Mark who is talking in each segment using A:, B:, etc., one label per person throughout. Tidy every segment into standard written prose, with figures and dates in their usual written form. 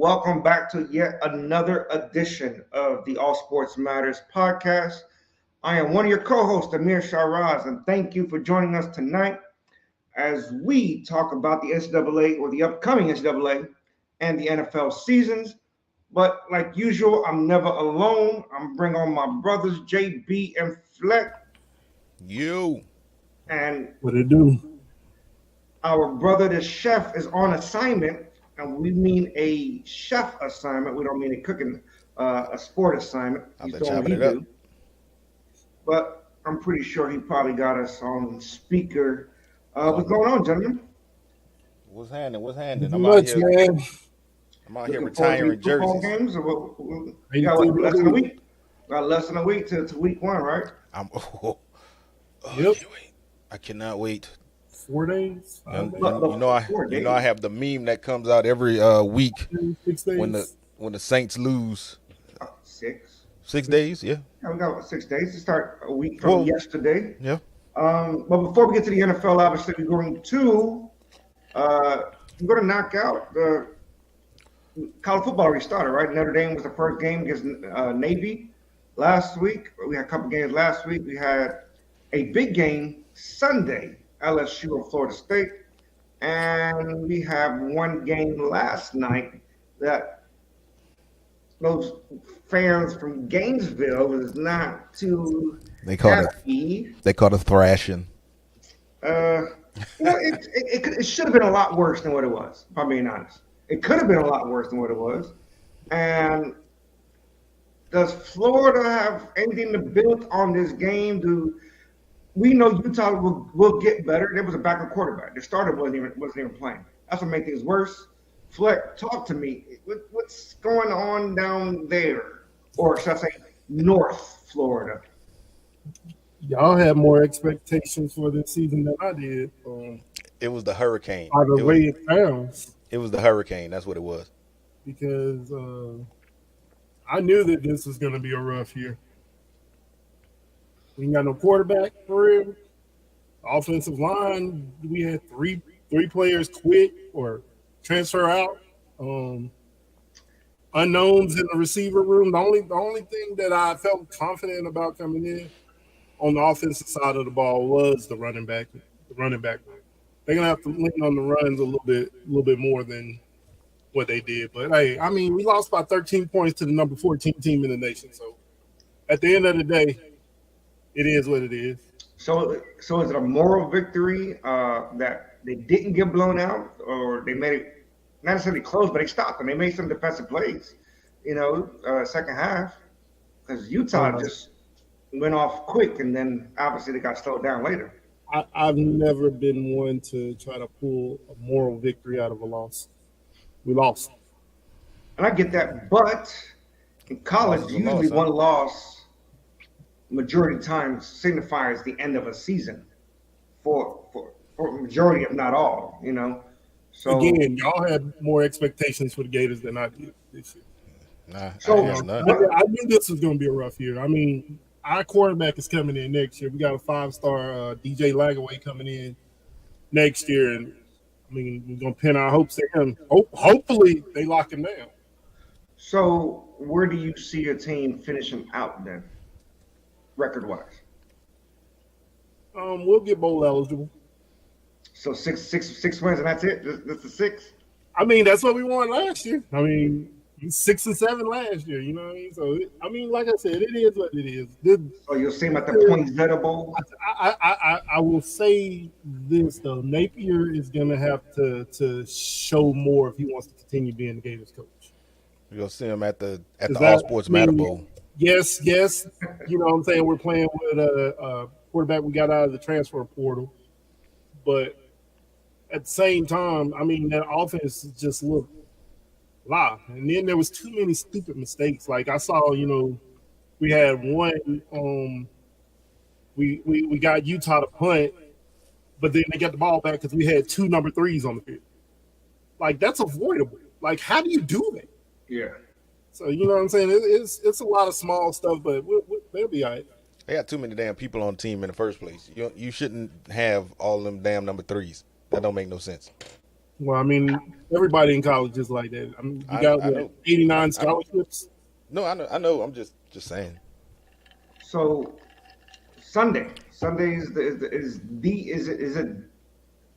A: Welcome back to yet another edition of the All Sports Matters podcast. I am one of your co-hosts, Amir Sharaz, and thank you for joining us tonight as we talk about the NCAA or the upcoming NCAA and the NFL seasons. But like usual, I'm never alone. I'm bringing on my brothers, JB and Fleck,
B: You.
A: and
C: What it do?
A: our brother, the chef, is on assignment, and we mean a chef assignment. We don't mean a cooking, a sport assignment.
B: I've
A: He's
B: been
A: doing what
B: chopping
A: he
B: it up.
A: do. But I'm pretty sure he probably got us on speaker. What's going on, gentlemen?
B: What's happening? What's happening?
C: Not much, man.
B: I'm out here
A: Looking forward to
B: retiring
A: these football
B: jerseys.
A: games? Or what,
C: Hey,
A: we got what,
C: you
A: less than a
C: too.
A: week? Got less than a week to week one, right?
B: I'm. I
C: Yep.
B: can't wait. I cannot wait.
C: 4 days,
B: And,
C: 5
A: Look,
B: and you know I,
A: 4
B: you know I
A: days.
B: have the meme that comes out every week
C: days, 6 days.
B: when the Saints lose.
A: 6.
B: 6 days, yeah,
A: Yeah, we got what, 6 days to start a week from
B: Well-
A: yesterday.
B: yeah.
A: But before we get to the NFL, obviously we're going to knock out the college football restarted, right? Notre Dame was the first game against Navy last week. We had a couple games last week. We had a big game Sunday, LSU and Florida State, and we have one game last night that those fans from Gainesville was not too
B: They called it.
A: happy.
B: They called it thrashing.
A: It should have been a lot worse than what it was, if I'm being honest. It could have been a lot worse than what it was. And does Florida have anything to build on this game? We know Utah will get better? There was a backup quarterback. The starter wasn't even playing. That's what made things worse. Fleck, talk to me. What's going on down there? Or should I say North Florida?
C: Y'all had more expectations for this season than I did.
B: It was the hurricane.
C: By the way it sounds,
B: It was the hurricane. That's what it was.
C: because I knew that this was going to be a rough year. We ain't got no quarterback for real. Offensive line, we had three players quit or transfer out. Unknowns in the receiver room. The only thing that I felt confident about coming in on the offensive side of the ball was the running back. The running back. They're gonna have to lean on the runs a little bit more than what they did. But hey, I mean, we lost by 13 points to the number 14 team in the nation. So at the end of the day, it is what it is.
A: So is it a moral victory that they didn't get blown out, or they made it not necessarily close, but they stopped them? They made some defensive plays, second half, because Utah just went off quick, and then obviously they got slowed down later.
C: I've never been one to try to pull a moral victory out of a loss. We lost.
A: And I get that, but in college,
B: Loss is a
A: usually
B: loss, huh?
A: one loss, majority of times, signifies the end of a season for majority, if not all. So
C: Again, y'all had more expectations for the Gators than I did this year.
B: Nah,
A: So-
B: I have none.
C: I knew this was going to be a rough year. I mean, our quarterback is coming in next year. We got a 5-star DJ Lagaway coming in next year, and I mean, we're going to pin our hopes to him. Hopefully, they lock him down.
A: So where do you see your team finishing out then, record-wise?
C: We'll get bowl eligible.
A: So six wins and that's it. That's the 6.
C: I mean, that's what we won last year. I mean, 6 and 7 last year. You know what I mean? So, like I said, it is what it is.
A: So you'll see him at the Poinsettia Bowl.
C: I will say this though: Napier is going to have to show more if he wants to continue being the Gators coach.
B: You'll see him at the
C: that
B: All Sports Matter Bowl.
C: Yes. You know what I'm saying? We're playing with a quarterback we got out of the transfer portal. But at the same time, I mean, that offense just looked live. And then there was too many stupid mistakes. Like I saw, we had one we got Utah to punt, but then they got the ball back because we had 2 number 3s on the field. Like, that's avoidable. Like, how do you do that?
A: Yeah.
C: So, you know what I'm saying? It's a lot of small stuff, but they'll be all right.
B: They got too many damn people on the team in the first place. You shouldn't have all them damn number 3s. That don't make no sense.
C: Well, I mean, everybody in college is like that. I mean, you
B: I
C: got
B: I
C: what,
B: know.
C: 89
B: I
C: scholarships.
B: no, I know. I'm just saying.
A: So Sunday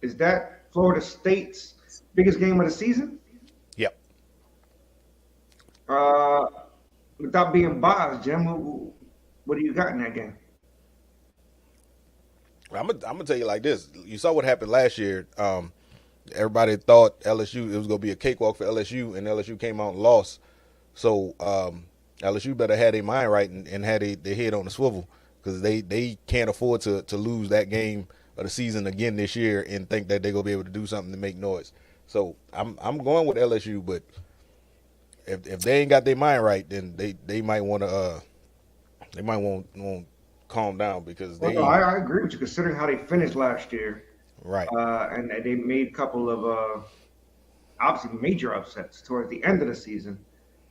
A: is that Florida State's biggest game of the season?
B: Yep.
A: Uh, without being biased, Jim, what do you got in that game?
B: I'm gonna tell you like this. You saw what happened last year. Everybody thought LSU it was gonna be a cakewalk for LSU, and LSU came out and lost. So LSU better have their mind right and have their head on the swivel because they can't afford to lose that game of the season again this year and think that they're gonna be able to do something to make noise. So I'm going with LSU, but if they ain't got their mind right, then they might want to calm down because
A: Well,
B: they
A: no, I agree with you considering how they finished last year,
B: right.
A: and they made a couple of obviously major upsets towards the end of the season.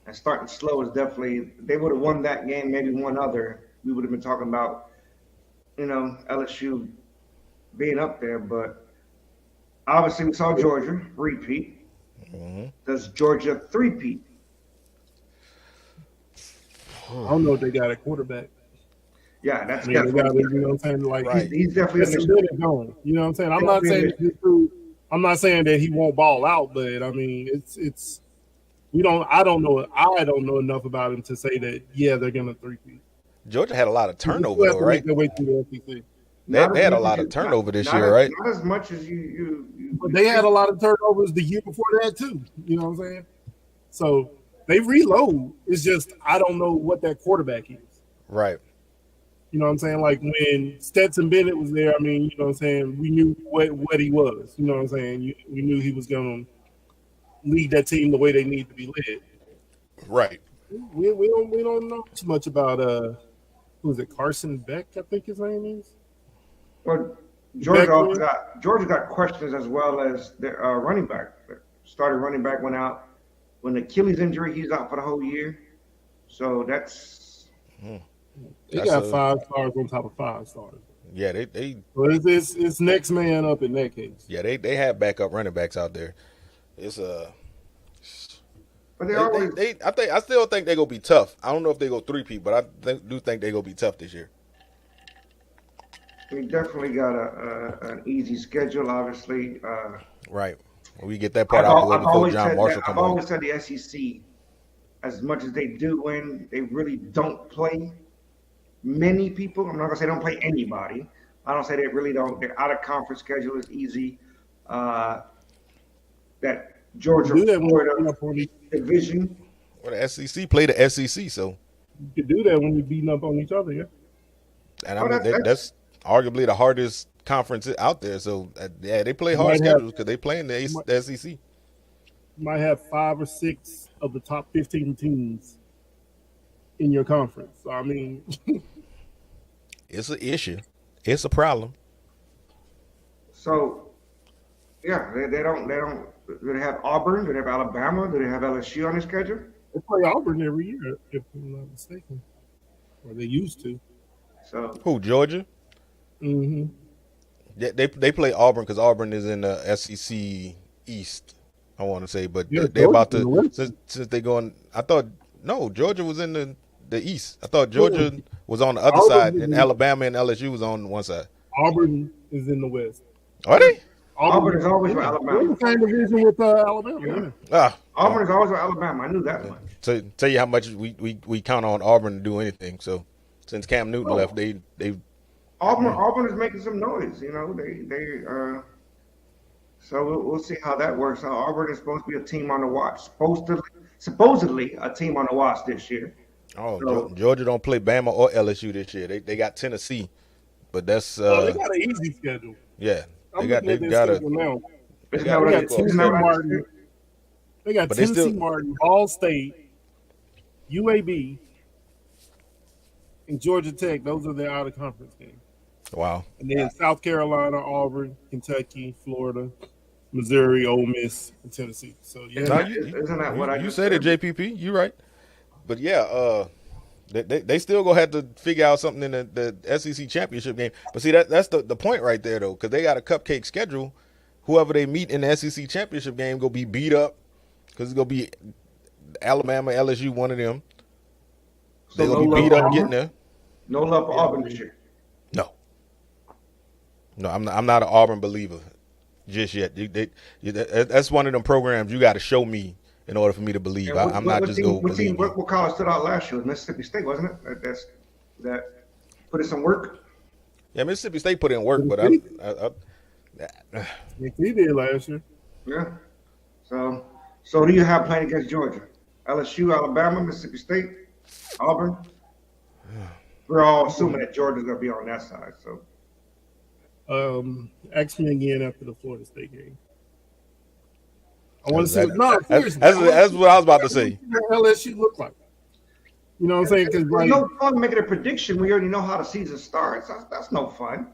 A: And starting slow is definitely they would have won that game, maybe one other. We would have been talking about LSU being up there, but obviously we saw Georgia repeat.
B: Mm-hmm.
A: Does Georgia three-peat?
C: I don't know if they got a quarterback.
A: Yeah, that's
C: I mean, they got,
A: definitely
C: you know what I'm saying? Like,
B: Right.
A: he's definitely
C: It's
A: a
C: a
A: mission.
C: bit going. You know what I'm saying? I'm not saying that he won't ball out, but I mean, it's I don't know enough about him to say that they're gonna three-peat.
B: Georgia had a lot of
C: You
B: turnover
C: still have
B: though,
C: to make
B: right?
C: their way through the SEC.
A: Not
B: They
A: as
B: had a
A: much as
B: lot
A: you
B: of turnover this
A: not
B: year,
A: as,
B: right?
A: not as much as you
C: But they had a lot of turnovers the year before that too. You know what I'm saying? So they reload. It's just I don't know what that quarterback is.
B: Right.
C: You know what I'm saying? Like when Stetson Bennett was there, I mean, you know what I'm saying, we knew what he was. You know what I'm saying? We knew he was gonna lead that team the way they need to be led.
B: Right.
C: We don't know too much about who is it, Carson Beck, I think his name is.
A: Well,
C: Beck
A: Georgia got questions as well as their running back. Their starting running back went out when Achilles injury. He's out for the whole year. So that's
C: They
B: That's
C: got
B: a-
C: 5 stars on top of 5 stars.
B: Yeah, they
C: So it's next man up in that case.
B: yeah, they have backup running backs out there. It's
A: but they always
B: I still think they're gonna be tough. I don't know if they go 3-peat, but do think they're gonna be tough this year.
A: we definitely got an easy schedule. Obviously,
B: Right. We get that part out of the way before John Marshall
A: I've
B: come on.
A: always said the SEC, as much as they do win, they really don't play many people. I'm not gonna say they don't play anybody. I don't say they really don't. Their out of conference schedule is easy. That Georgia
C: You do that when you beat
A: Florida
C: up on each,
A: division.
B: Well, the SEC play the SEC, so
C: you can do that when you're beating up on each other, yeah.
B: and
A: Oh,
B: I mean that's arguably the hardest conference out there. So yeah, they play hard
C: Might have-
B: schedules because they play in the SEC.
C: You might have 5 or 6 of the top 15 teams in your conference. So, I mean,
B: It's an issue. It's a problem.
A: So, yeah, they don't. Do they have Auburn? Do they have Alabama? Do they have LSU on the schedule?
C: they play Auburn every year, if I'm not mistaken. Or they used to.
A: So,
B: Who, Georgia?
C: Mm-hmm.
B: They play Auburn because Auburn is in the SEC East. I want to say, but
C: Yeah,
B: they're about
C: Georgia's in the
B: to
C: West.
B: since they going. I thought no, Georgia was in the East. I thought Georgia was on the other
C: Auburn
B: side,
C: is
B: and
C: in-
B: Alabama and LSU was on one side.
C: Auburn is in the West.
B: Are they?
A: Auburn is always with
C: They're in
A: Alabama.
C: the same division with Alabama. Yeah.
B: Ah,
A: Auburn is always with Alabama. I knew that much.
B: to tell you how much we count on Auburn to do anything. So since Cam Newton left, they
A: Auburn is making some noise. So we'll see how that works out. Auburn is supposed to be a team on the watch. Supposedly a team on the watch this year.
B: Georgia don't play Bama or LSU this year. They got Tennessee, but that's
C: They got an easy schedule.
B: yeah.
C: I'm
B: They
C: looking at
B: got
C: their
B: a
C: schedule now.
A: Isn't
B: got
A: that what
C: They
A: I-
C: got
B: Tennessee
A: isn't
C: Tennessee
A: that what I
C: Martin.
A: said?
C: They got
B: But they
C: Tennessee
B: still-
C: Martin, Ball State, UAB, and Georgia Tech. Those are their out of conference games.
B: wow.
C: And then South Carolina, Auburn, Kentucky, Florida, Missouri, Ole Miss, and Tennessee. So yeah,
B: No,
A: Isn't that what I
B: you
A: just
B: said it, JPP. You right. But yeah, they still gonna have to figure out something in the SEC championship game. But see that's the point right there though, because they got a cupcake schedule, whoever they meet in the SEC championship game gonna be beat up because it's gonna be Alabama, LSU, one of them. They're
A: So
B: gonna
A: no
B: be
A: love
B: beat
A: for
B: up getting
A: Auburn?
B: there.
A: No love for Auburn this year.
B: No, I'm not an Auburn believer just yet. That's one of them programs you got to show me in order for me to believe.
A: And
B: I'm not just go believe you.
A: what college stood out last year was Mississippi State, wasn't it? That put in some work.
B: Yeah, Mississippi State put in work, but
C: He did last year.
A: Yeah. So who do you have playing against Georgia? LSU, Alabama, Mississippi State, Auburn. We're all assuming that Georgia's gonna be on that side. So
C: Ask me again after the Florida State game. I want to see.
B: That's what I was about to say.
C: What LSU look like. You know what I'm saying? Because
A: there's no fun making a prediction. We already know how the season starts. That's no fun.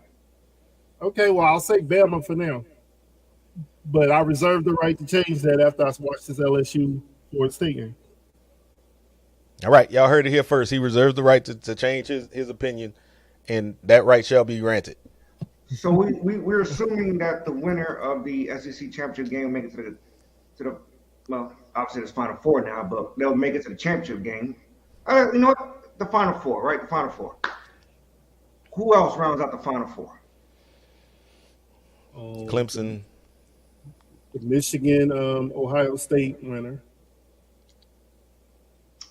C: Okay, well, I'll say Bama for now. But I reserve the right to change that after I watch this LSU Florida State game.
B: All right, y'all heard it here first. He reserves the right to change his opinion, and that right shall be granted.
A: So we're assuming that the winner of the SEC championship game will make it to the well, obviously it's Final Four now, but they'll make it to the championship game. You know what? The Final Four, right? The Final Four. Who else rounds out the Final Four?
B: Clemson.
C: The Michigan, Ohio State winner.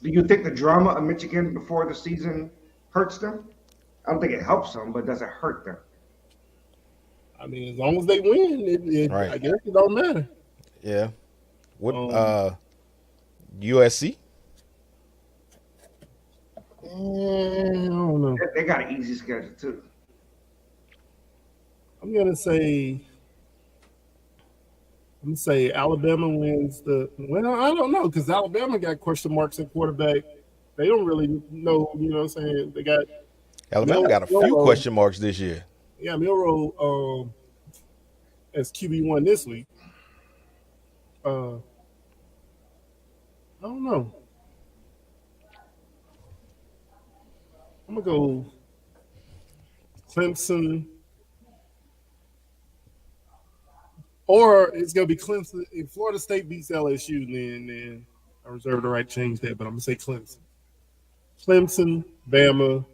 A: Do you think the drama of Michigan before the season hurts them? I don't think it helps them, but does it hurt them?
C: I mean, as long as they win,
B: right.
C: I guess it don't matter.
B: Yeah. What USC?
C: I don't know.
A: They got an easy schedule too.
C: I'm gonna say Alabama wins the. Well, I don't know because Alabama got question marks at quarterback. They don't really know. You know what I'm saying? They got
B: Alabama got a few question marks this year.
C: Yeah, Milroe as QB1 this week. I don't know. I'm gonna go Clemson, or it's gonna be Clemson. If Florida State beats LSU, then I reserve the right to change that. But I'm gonna say Clemson, Bama.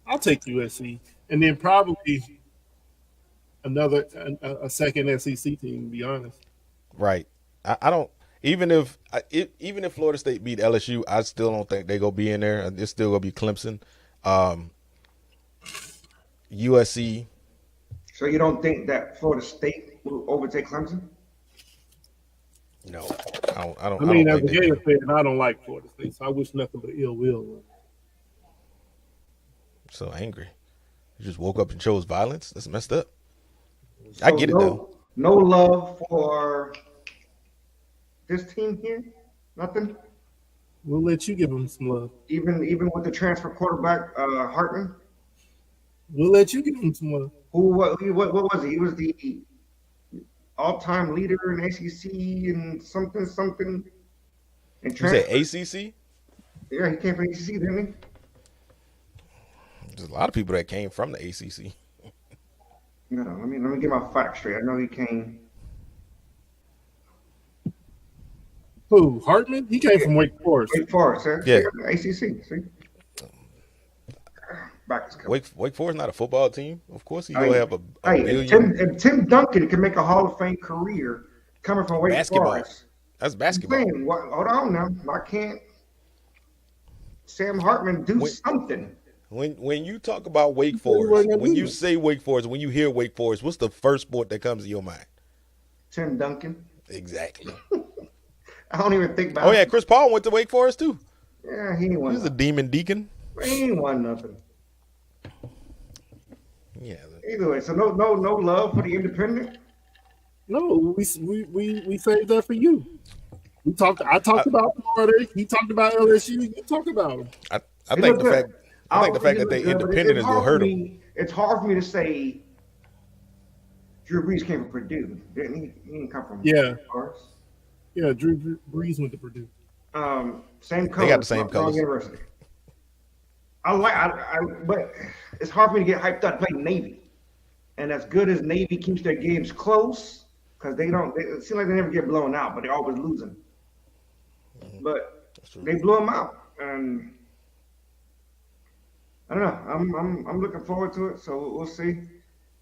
C: I'll take USC, and then probably a second SEC team. To be honest,
B: right? I don't. Even if Florida State beat LSU, I still don't think they're gonna be in there. It's still gonna be Clemson, USC.
A: So you don't think that Florida State will overtake Clemson?
B: No, I don't.
C: I mean, as a Gator fan, I don't like Florida State, so I wish nothing but ill will.
B: So angry. You just woke up and chose violence? That's messed up.
A: So
B: I get it though.
A: No love for this team here? Nothing?
C: We'll let you give them some love.
A: Even with the transfer quarterback, Hartman?
C: We'll let you give them some love.
A: What was he? He was the all-time leader in ACC and something.
B: You say ACC?
A: Yeah, he came from ACC, didn't he?
B: There's a lot of people that came from the ACC.
A: No, let me get my facts straight. I know he came.
C: Who? Hartman? He came from Wake Forest.
A: Wake Forest,
B: yeah.
A: ACC. See.
B: Wake Forest not a football team. Of course, he gonna have a
A: billion. If Tim Duncan can make a Hall of Fame career coming from Wake Forest.
B: That's basketball.
A: Hold on now. I can't. Sam Hartman do something.
B: When you talk about Wake Forest, when you say Wake Forest, when you hear Wake Forest, what's the first sport that comes to your mind?
A: Tim Duncan.
B: Exactly.
A: I don't even think about.
B: Oh yeah, Chris Paul went to Wake Forest too.
A: Yeah, he ain't won.
B: He was a demon deacon.
A: He ain't won nothing.
B: Yeah.
A: Either way, so no love for the independent.
C: No, we saved that for you. I talked about Florida. He talked about LSU. You talked about them.
B: I think the fact that they independent is gonna hurt them.
A: It's hard for me to say. Drew Brees came from Purdue, didn't he? He didn't come from Forest.
C: Yeah, Drew Brees went to Purdue.
A: Same color.
B: They got the same colors.
A: University. But it's hard for me to get hyped up to play Navy And as good as Navy keeps their games close, because it seems like they never get blown out, but they're always losing. But they blew them out, and I don't know. I'm looking forward to it. So we'll see.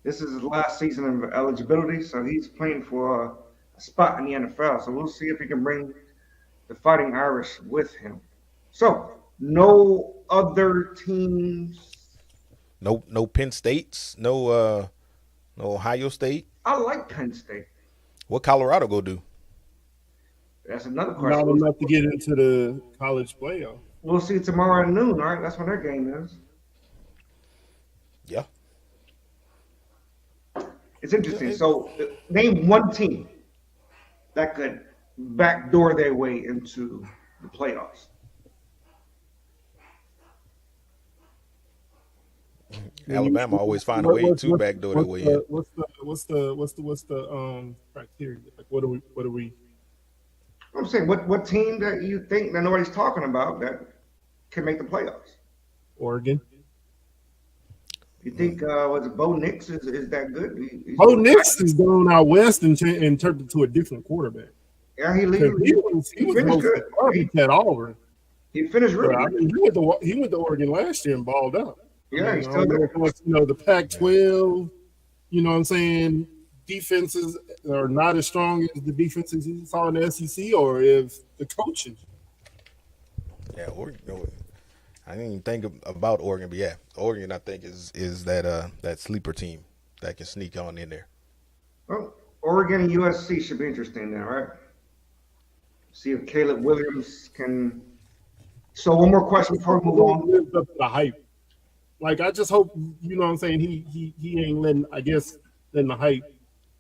A: This is his last season of eligibility, so he's playing for a spot in the NFL. So we'll see if he can bring the Fighting Irish with him. So no other teams.
B: No Penn States. No Ohio State.
A: I like Penn State.
B: What Colorado go do?
A: That's another question.
C: Not enough to get into the college playoff.
A: We'll see tomorrow at noon. All right, that's when their game is.
B: Yeah.
A: It's interesting. So, name one team that could backdoor their way into the playoffs.
B: Alabama always find a way to backdoor their way in.
C: What's the criteria? Like, what are we?
A: I'm saying, what team that you think that nobody's talking about that can make the playoffs?
C: Oregon.
A: You think was it Bo Nix is that good?
C: Bo Nix is going out west and turned into a different quarterback.
A: Yeah, he
C: was
A: finished good.
C: At Auburn.
A: He finished really good.
C: I mean, he went to Oregon last year and balled out.
A: Yeah, he's still there.
C: The Pac-12. You know what I'm saying? Defenses are not as strong as the defenses you saw in the SEC, or if the coaching.
B: Yeah, Oregon. I didn't even think about Oregon, but yeah, Oregon I think is that sleeper team that can sneak on in there.
A: Well, Oregon and USC should be interesting now, right? See if Caleb Williams can. So one more question before we move on.
C: Lives up to the hype. Like, I just hope, you know what I'm saying, he ain't letting the hype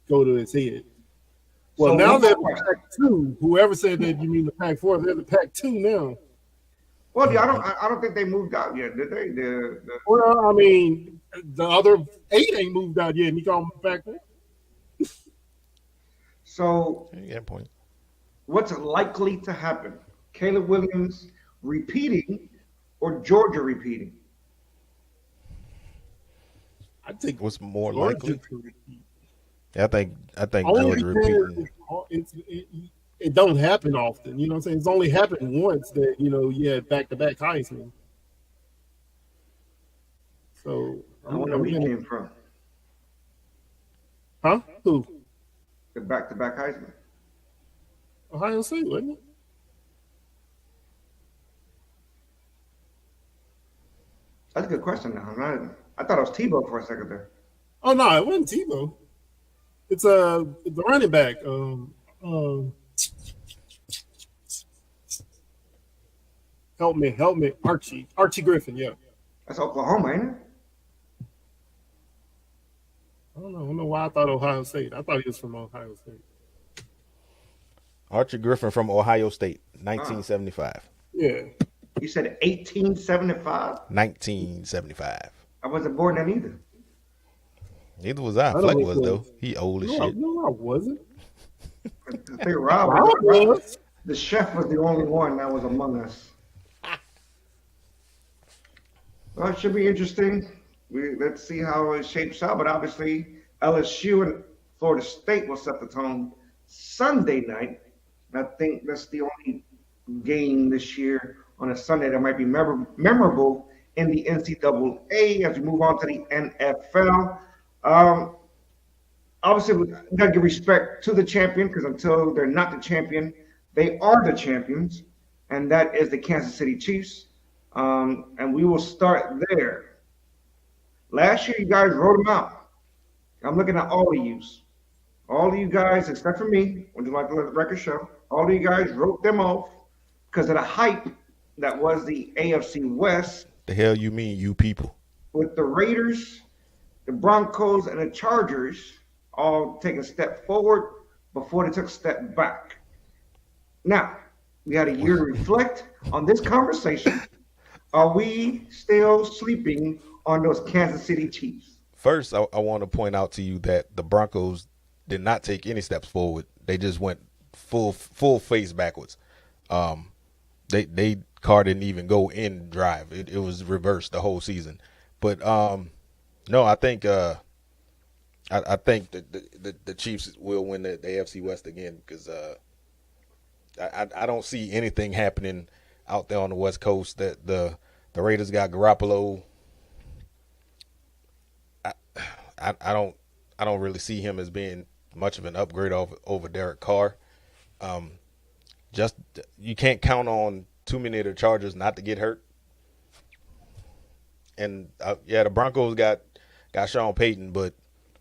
C: go to his head. Well, so now they're the Pac-2. Whoever said that you mean the Pac-4, they're the Pac-2 now.
A: Well, yeah, I don't think they moved out yet, did they?
C: Well, I mean, the other 8 ain't moved out yet, and you call them Pac-4.
A: So,
B: yeah, point.
A: What's likely to happen? Caleb Williams repeating or Georgia repeating?
B: I think what's more likely. Yeah, I think Georgia repeating.
C: It don't happen often. You know what I'm saying? It's only happened once that, you had back-to-back Heisman. So
A: I wonder where he came from.
C: Huh? Who?
A: The back-to-back Heisman.
C: Ohio State, wasn't it?
A: That's a good question now. I thought it was Tebow for a second there.
C: Oh no, it wasn't Tebow. It's the running back. Help me, Archie Griffin. Yeah,
A: that's Oklahoma, ain't it?
C: I don't know why I thought Ohio State. I thought he was from Ohio State.
B: Archie Griffin from Ohio State, 1975.
C: Yeah.
A: You said 1875?
B: 1975.
A: I wasn't born then either.
B: Neither was I. Fleck was, though. He old as shit.
C: No, I wasn't.
A: I think Rob was. The chef was the only one that was among us. Well, it should be interesting. Let's see how it shapes out. But obviously, LSU and Florida State will set the tone Sunday night. I think that's the only game this year on a Sunday that might be memorable in the NCAA as we move on to the NFL. Obviously, we got to give respect to the champion, because until they're not the champion, they are the champions, and that is the Kansas City Chiefs. And we will start there. Last year, you guys wrote them out. I'm looking at all of you. All of you guys, except for me, would you like to let the record show? All of you guys wrote them off because of the hype that was the AFC West.
B: The hell you mean, you people?
A: With the Raiders, the Broncos, and the Chargers all taking a step forward before they took a step back. Now, we had a year to reflect on this conversation. Are we still sleeping on those Kansas City Chiefs?
B: First, I want to point out to you that the Broncos did not take any steps forward. They just went full face backwards. They car didn't even go in drive. It was reversed the whole season. But no, I think I think that the Chiefs will win the AFC West again because I don't see anything happening out there on the West Coast. That the Raiders got Garoppolo. I don't really see him as being much of an upgrade over Derek Carr. Just you can't count on too many of the Chargers not to get hurt. And the Broncos got Sean Payton, but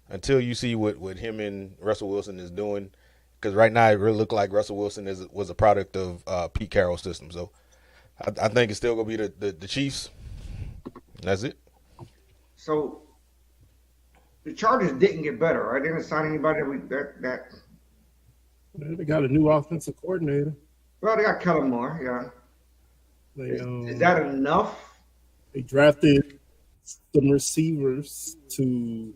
B: until you see what him and Russell Wilson is doing, because right now it really looked like Russell Wilson was a product of Pete Carroll's system. So I think it's still gonna be the Chiefs. That's it.
A: So the Chargers didn't get better, right? They didn't sign anybody that.
C: They got a new offensive coordinator.
A: Well, they got Kellen Moore, yeah. Is that enough?
C: They drafted some receivers to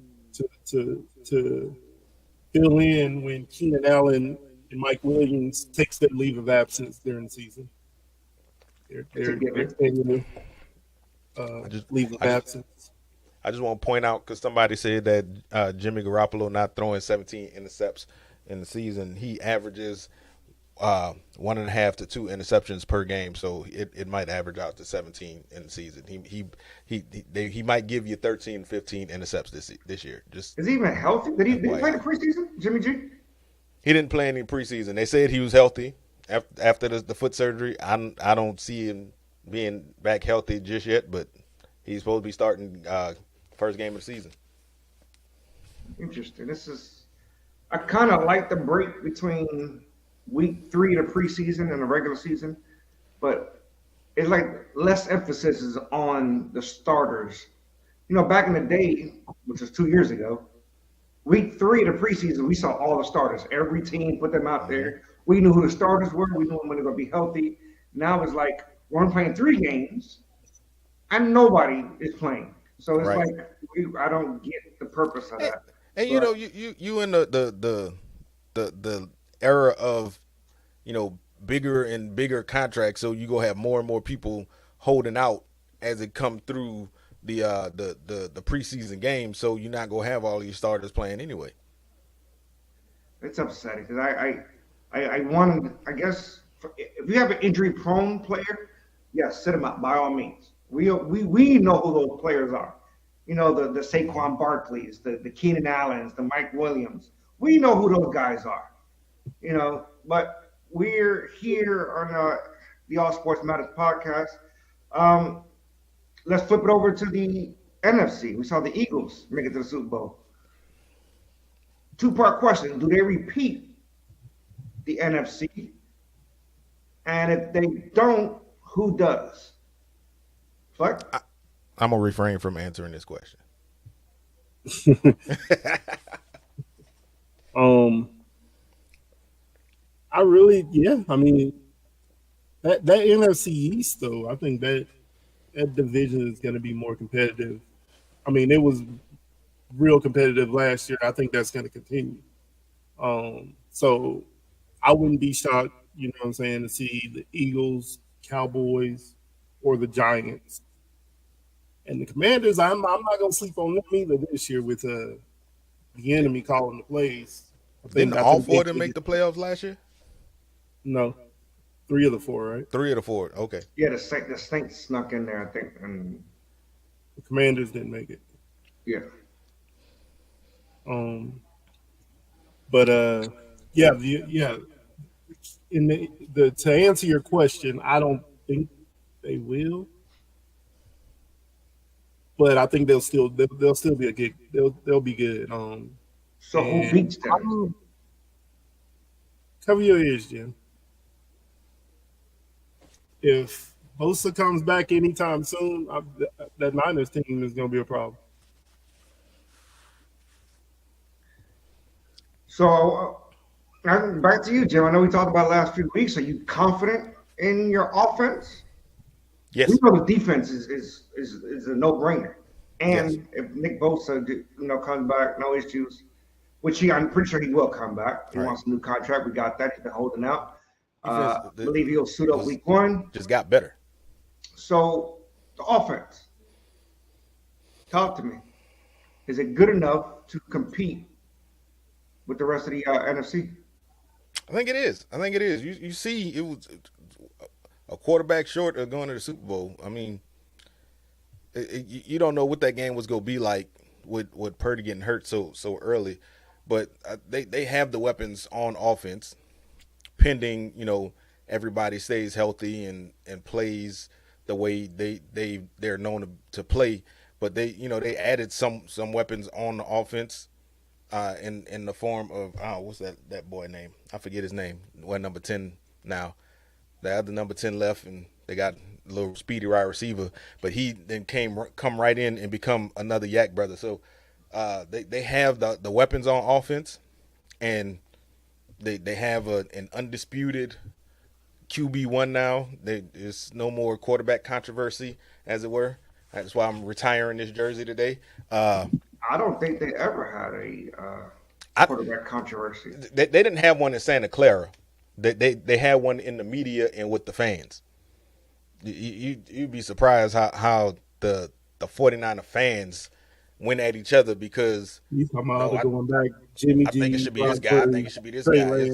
C: fill in when Keenan Allen and Mike Williams takes their leave of absence during the season. They're taking leave of absence.
B: I just want to point out because somebody said that Jimmy Garoppolo not throwing 17 intercepts in the season. He averages 1.5 to 2 interceptions per game, so it might average out to 17 in the season. He might give you 13, 15 intercepts this year. Just
A: is he even healthy? Did he play the preseason, Jimmy G?
B: He didn't play any preseason. They said he was healthy after the foot surgery. I don't see him being back healthy just yet, but he's supposed to be starting first game of the season.
A: Interesting. I kind of like the break between week 3 of the preseason and the regular season, but it's like less emphasis is on the starters. You know, back in the day, which was 2 years ago, week 3 of the preseason, we saw all the starters. Every team put them out there. We knew who the starters were. We knew when they were going to be healthy. Now it's like we're playing 3 games, and nobody is playing. So it's
B: right.
A: like I don't get the purpose of that.
B: And you know, you in the era of, you know, bigger and bigger contracts, so you go have more and more people holding out as it come through the preseason game. So you're not gonna have all your starters playing anyway.
A: It's upsetting because I wanted, I guess, if you have an injury prone player, yes, sit him out by all means. We know who those players are. You know, the Saquon Barkleys, the Keenan Allens, the Mike Williams. We know who those guys are. You know, but we're here on the All Sports Matters podcast. Let's flip it over to the NFC. We saw the Eagles make it to the Super Bowl. 2-part question. Do they repeat the NFC? And if they don't, who does? Fleck?
B: I'm going to refrain from answering this question.
C: I mean, that NFC East, though, I think that division is going to be more competitive. I mean, it was real competitive last year. I think that's going to continue. So I wouldn't be shocked, you know what I'm saying, to see the Eagles, Cowboys, or the Giants. And the Commanders, I'm not going to sleep on them either this year with the enemy calling the plays.
B: Didn't all 4 of them make the playoffs last year?
C: No. 3 of the 4, right?
B: 3 of the 4, okay.
A: Yeah, the Saints snuck in there, I think. And
C: the Commanders didn't make it.
A: Yeah.
C: To answer your question, I don't think they will. But I think they'll still be a good. They'll be good.
A: So who beats them?
C: Cover your ears, Jim. If Bosa comes back anytime soon, that Niners team is going to be a problem.
A: So back to you, Jim. I know we talked about the last few weeks. Are you confident in your offense?
B: Yes.
A: We know the defense is a no-brainer. And yes, if Nick Bosa comes back, no issues, which I'm pretty sure he will come back. He wants a new contract. We got that. He's been holding out. I believe he'll suit up week 1.
B: Just got better. So
A: the offense. Talk to me. Is it good enough to compete with the rest of the NFC?
B: I think it is. I think it is. You see, it was a quarterback short of going to the Super Bowl. I mean, you don't know what that game was going to be like with Purdy getting hurt so early, but they have the weapons on offense, pending everybody stays healthy and plays the way they're known to play. But they added some weapons on the offense, in the form of what's that boy name? I forget his name. What number 10 now? The other number 10 left, and they got a little speedy wide receiver, but he then come right in and become another Yak brother. So they have the weapons on offense, and they have an undisputed QB1 now. There's no more quarterback controversy, as it were. That's why I'm retiring this jersey today.
A: I don't think they ever had a quarterback controversy.
B: They didn't have one in Santa Clara. They had one in the media and with the fans. You'd be surprised how the 49er fans went at each other because
C: you talking about going back, Jimmy
B: I
C: G.
B: think it should be this guy. I think it should be this guy.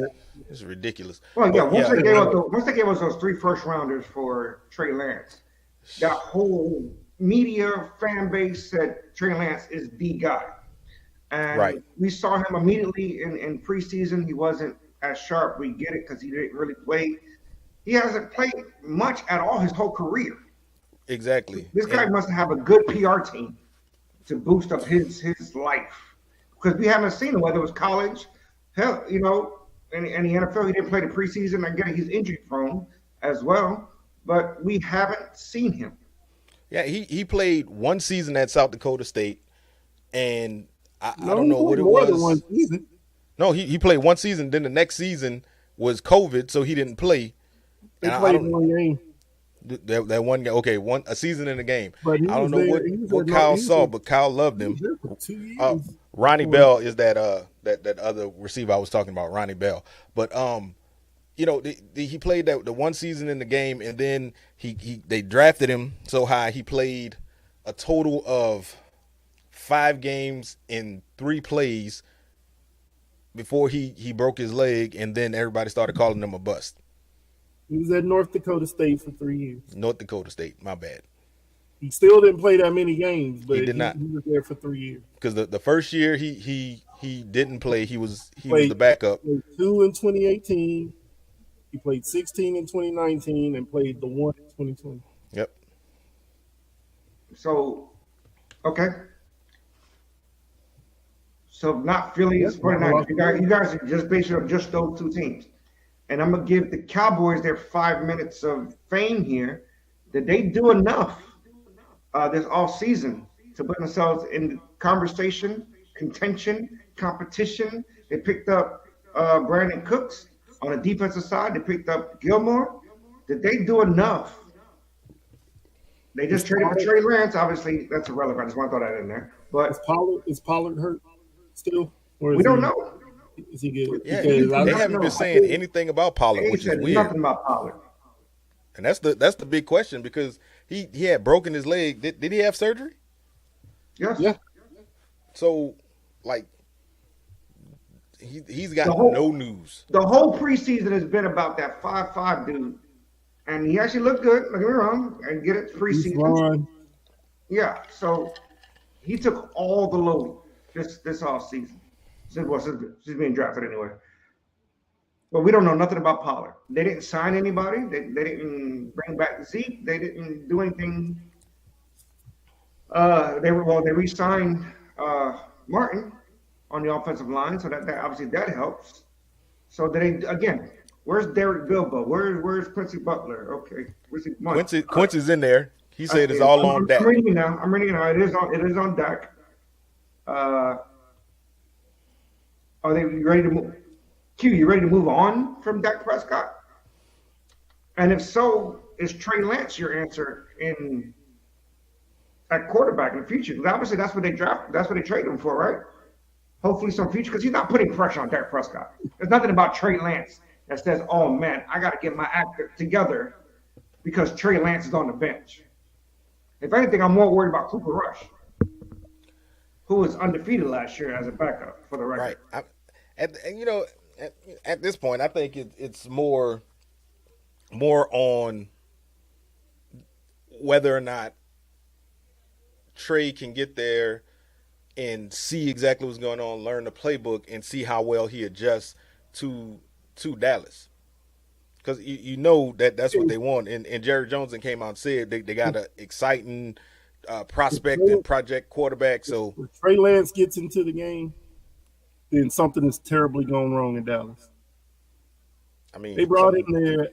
B: It's ridiculous.
A: Well, yeah. Once they gave us those 3 first rounders for Trey Lance, that whole media fan base said Trey Lance is the guy, and we saw him immediately in preseason. He wasn't as sharp. We get it because he didn't really play. He hasn't played much at all his whole career.
B: Exactly.
A: This guy must have a good PR team to boost up his life, because we haven't seen him, whether it was college, hell, in the NFL. He didn't play the preseason. I get it, he's injury prone as well, but we haven't seen him.
B: Yeah, he played one season at South Dakota State, and I don't know what it was.
C: Than one season.
B: No, he played one season. Then the next season was COVID, so he didn't play.
C: They played one game.
B: That one game, okay, a season in the game.
C: I
B: don't know what Kyle saw, but Kyle loved him. Ronnie Bell is that other receiver I was talking about, Ronnie Bell. But he played the one season in the game, and then they drafted him so high he played a total of 5 games in 3 plays before he broke his leg, and then everybody started calling him a bust.
C: He was at North Dakota State for 3 years.
B: North Dakota State, my bad.
C: He still didn't play that many games, but
B: he did not.
C: He was there for 3 years.
B: Because the first year he didn't play. He was the backup.
C: He played 2 in 2018. He played 16 in 2019 and played the 1 in 2020.
B: Yep.
A: So, okay. So not Phillies, 49ers. You guys are just based on just those 2 teams. And I'm going to give the Cowboys their 5 minutes of fame here. Did they do enough this offseason to put themselves in conversation, contention, competition? They picked up Brandon Cooks on the defensive side. They picked up Gilmore. Did they do enough? They just traded for Trey Lance. Obviously, that's irrelevant. I just want to throw that in there. But
C: is Pollard hurt still?
A: We don't know.
C: Is he good?
B: Yeah, they haven't been saying anything about Pollard, which is weird.
A: Nothing about Pollard.
B: And that's the big question, because he had broken his leg. Did he have surgery?
A: Yes.
C: Yeah.
B: So, he's got no news.
A: The whole preseason has been about that 5'5" dude, and he actually looked good. Don't get me wrong, and get it preseason. Yeah. So he took all the load this off season. She's being drafted anyway. But we don't know nothing about Pollard. They didn't sign anybody. They didn't bring back Zeke. They didn't do anything. They re-signed Martin on the offensive line, so that obviously that helps. So where's Derek Bilbo? Where's Quincy Butler? Okay,
B: Quincy's in there. He said it's all on Dak.
A: I'm reading now. It is on Dak. Are they ready to move? Q, you ready to move on from Dak Prescott? And if so, is Trey Lance your answer at quarterback in the future? Because obviously that's what they draft. That's what they trade him for, right? Hopefully some future, because he's not putting pressure on Dak Prescott. There's nothing about Trey Lance that says, "Oh man, I got to get my act together because Trey Lance is on the bench." If anything, I'm more worried about Cooper Rush. who was undefeated last year as a backup for the
B: Right.
A: record.
B: And at this point, I think it's more on whether or not Trey can get there and see exactly what's going on, learn the playbook, and see how well he adjusts to Dallas. Because you know that's what they want. And Jerry Jones came out and said they got an exciting prospect and project quarterback. So
C: if Trey Lance gets into the game, then something is terribly going wrong in Dallas.
B: I mean,
C: they brought him there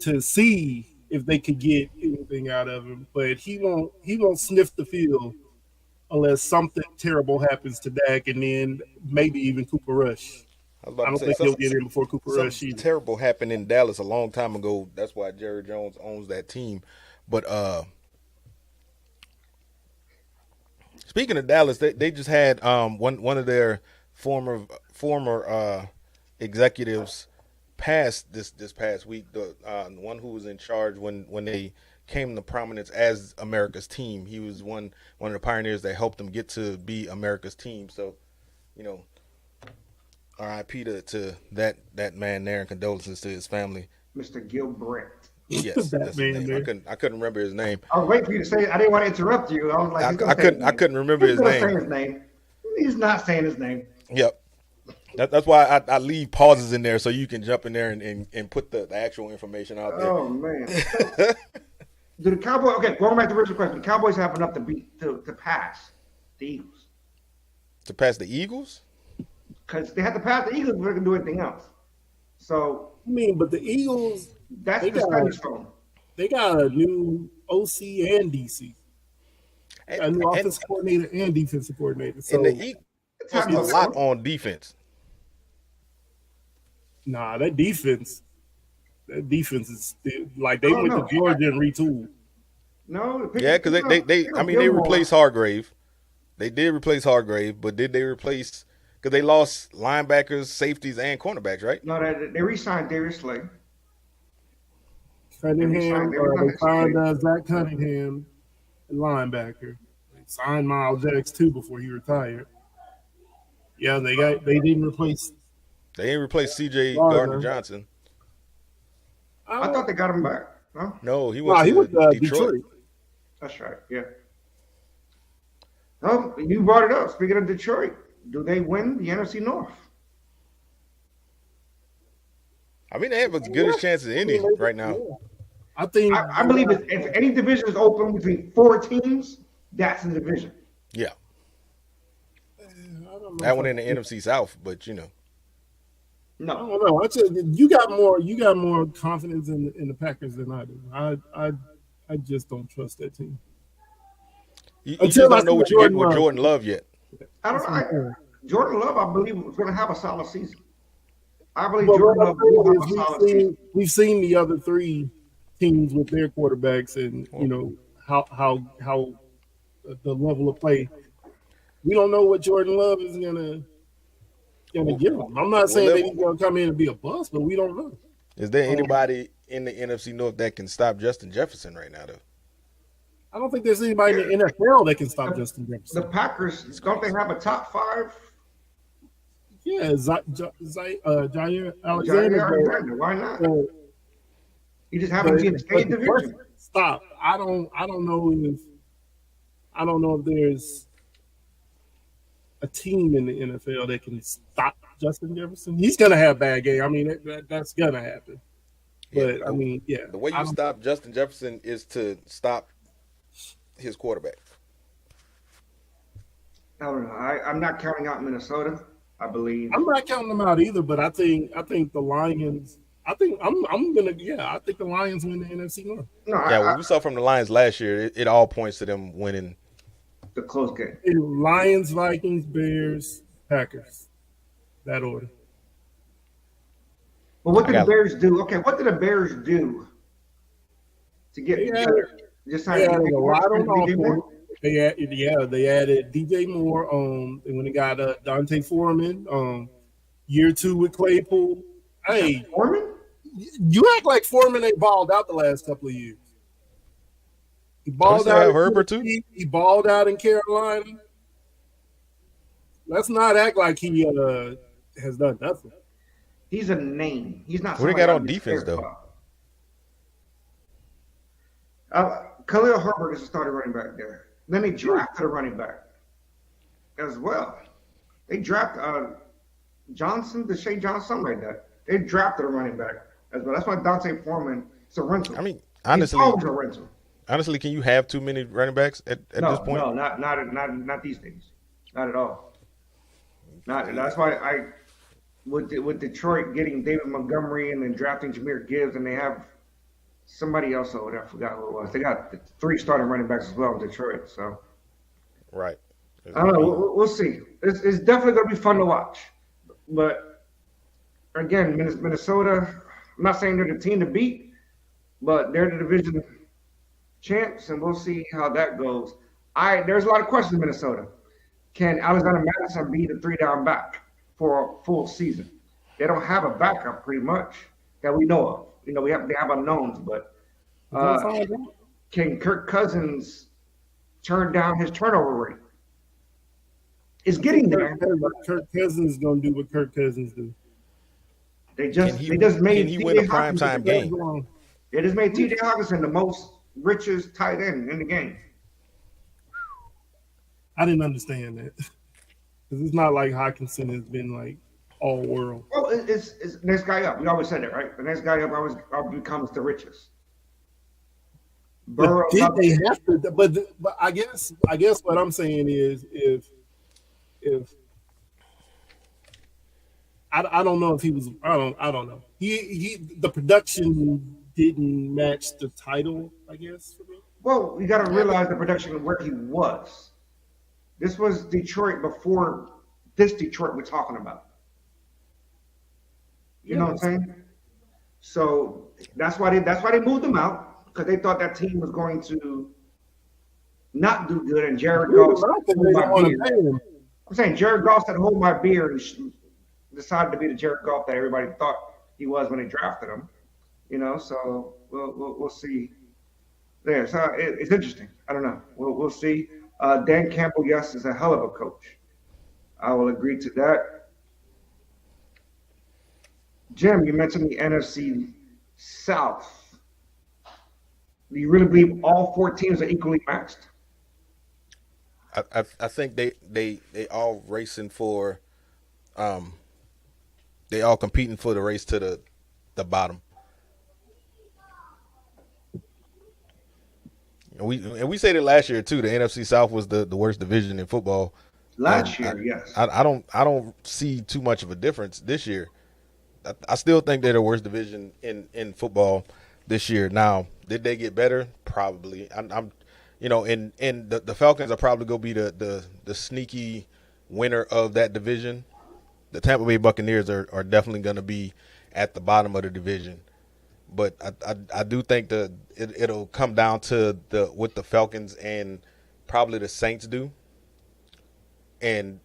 C: to see if they could get anything out of him, but he won't sniff the field unless something terrible happens to Dak, and then maybe even Cooper Rush. I don't think he'll get in before Cooper Rush either.
B: Terrible happened in Dallas a long time ago. That's why Jerry Jones owns that team. But speaking of Dallas, they just had one of their former executives pass this past week. The one who was in charge when they came to prominence as America's team. He was one of the pioneers that helped them get to be America's team. So, R.I.P. to that man there, and condolences to his family.
A: Mr. Gilbreth.
B: Yes, that's his name. I couldn't remember his name.
A: I was waiting for you to say it. I didn't want to interrupt you. I was like,
B: I couldn't remember his name.
A: He's not saying his name.
B: Yep. That's why I leave pauses in there so you can jump in there and put the actual information out there.
A: Oh man. Do the Cowboys? Okay, going back to the original question. The Cowboys have enough to pass the Eagles.
B: To pass the Eagles?
A: Because they have to pass the Eagles before they can do anything else. So
C: but the Eagles,
A: that's the study stone.
C: They got a new OC and DC. A new offensive coordinator and defensive coordinator. So
B: and the Eagles a lot on defense.
C: Nah, that defense is like they went to Georgia and retooled.
A: No,
B: because they replaced Hargrave. They did replace Hargrave, but did they replace? Because they lost linebackers, safeties, and cornerbacks, right?
A: No, they re-signed Darius Slay.
C: Cunningham, they signed Zach Cunningham, linebacker. They signed Miles Jacks too before he retired. Yeah, they didn't replace.
B: They didn't replace C.J. Gardner-Johnson.
A: I thought they got him back. Huh?
B: No, he went to Detroit.
A: That's right. Yeah. Oh, you brought it up. Speaking of Detroit, do they win the NFC North?
B: I mean, they have as good a chance as any right now.
C: I think.
A: I believe if any division is open between 4 teams, that's the division.
B: Yeah. That one in the NFC South, but
A: No,
C: I don't know. I said you got more confidence in the Packers than I do. I just don't trust that team.
B: You just don't know what you're getting with Jordan Love yet.
A: I don't know. Jordan Love, I believe, is going to have a solid season. I believe Jordan Love will have a solid season.
C: We've seen the other 3 teams with their quarterbacks, and how the level of play. We don't know what Jordan Love is gonna give them. I'm not saying that he's gonna come in and be a bust, but we don't know.
B: Is there anybody in the NFC North that can stop Justin Jefferson right now, though?
C: I don't think there's anybody in the NFL that can stop Justin Jefferson.
A: The Packers, don't they have a top 5?
C: Yeah, Jair
A: Alexander. Why not? You just haven't been in the state division.
C: Stop. I don't know if there's a team in the NFL that can stop Justin Jefferson. He's gonna have a bad game. I mean, that's gonna happen. But
B: the way you stop Justin Jefferson is to stop his quarterback.
A: I don't know. I'm not counting out Minnesota. I believe
C: I'm not counting them out either. But I think the Lions. I think the Lions win the NFC North.
A: No,
B: what we saw from the Lions last year, it all points to them winning
A: the close game.
C: Lions, Vikings, Bears, Packers. That order.
A: But what did the Bears do? Okay, what did the Bears do to get better? Just
C: they added a lot on offense. They added DJ Moore. And when they got Dante Foreman, year 2 with Claypool. Hey,
A: Foreman?
C: You act like Foreman ain't balled out the last couple of years. He balled out.
B: Herbert too.
C: He balled out in Carolina. let's not act like he has done nothing.
A: He's a name. He's not
B: Who they
A: somebody
B: got
A: I'd
B: on
A: be
B: defense
A: scared
B: though?
A: of. Khalil Herbert is a starting running back there. Then they drafted a running back as well. They drafted Johnson, Deshae Johnson, something like that. They drafted a running back as well. That's why Dante Foreman is a rental.
B: I mean,
A: He's always a rental.
B: honestly, can you have too many running backs at this point?
A: No, not these days. Not at all. Not that's why I with Detroit getting David Montgomery and then drafting Jahmyr Gibbs, and they have somebody else over there. I forgot who it was. They got 3 starting running backs as well in Detroit. So
B: Right.
A: I don't know. We'll see. It's definitely going to be fun to watch. But again, Minnesota. I'm not saying they're the team to beat, but they're the division champs, and we'll see how that goes. There's a lot of questions in Minnesota. Can Alexander Madison be the 3-down back for a full season? They don't have a backup, pretty much, that we know of. They have unknowns, but can Kirk Cousins turn down his turnover rate? It's getting there.
C: Kirk Cousins is gonna do what Kirk Cousins do.
A: They just made
B: can he win a primetime game?
A: They just made T.J. Hawkinson the most richest tight end in the game.
C: I didn't understand that because it's not like Hawkinson has been like all world.
A: Well, it's next guy up. We always said that, right? The next guy up always becomes the richest.
C: But did they have to? But I guess what I'm saying is if I don't know if he was I don't know. He the production didn't match the title, I guess, for me.
A: Well, you got to realize the production of where he was. This was Detroit before this Detroit we're talking about. You know what I'm saying? So that's why they moved him out, because they thought that team was going to not do good, and Jared Goff said, hold my beer. I'm saying Jared Goff said, hold my beer, and decided to be the Jared Goff that everybody thought he was when they drafted him. You know, so we'll see there. So it's interesting. I don't know. We'll see. Dan Campbell, yes, is a hell of a coach. I will agree to that. Jim, you mentioned the NFC South. Do you really believe all 4 teams are equally matched?
B: I think they all racing for, they all competing for the race to the bottom. And we said it last year too. The NFC South was the worst division in football.
A: Last year, yes.
B: I don't see too much of a difference this year. I still think they're the worst division in football this year. Now, did they get better? Probably. I'm and the Falcons are probably gonna be the sneaky winner of that division. The Tampa Bay Buccaneers are definitely gonna be at the bottom of the division. But I do think that it'll come down to what the Falcons and probably the Saints do, and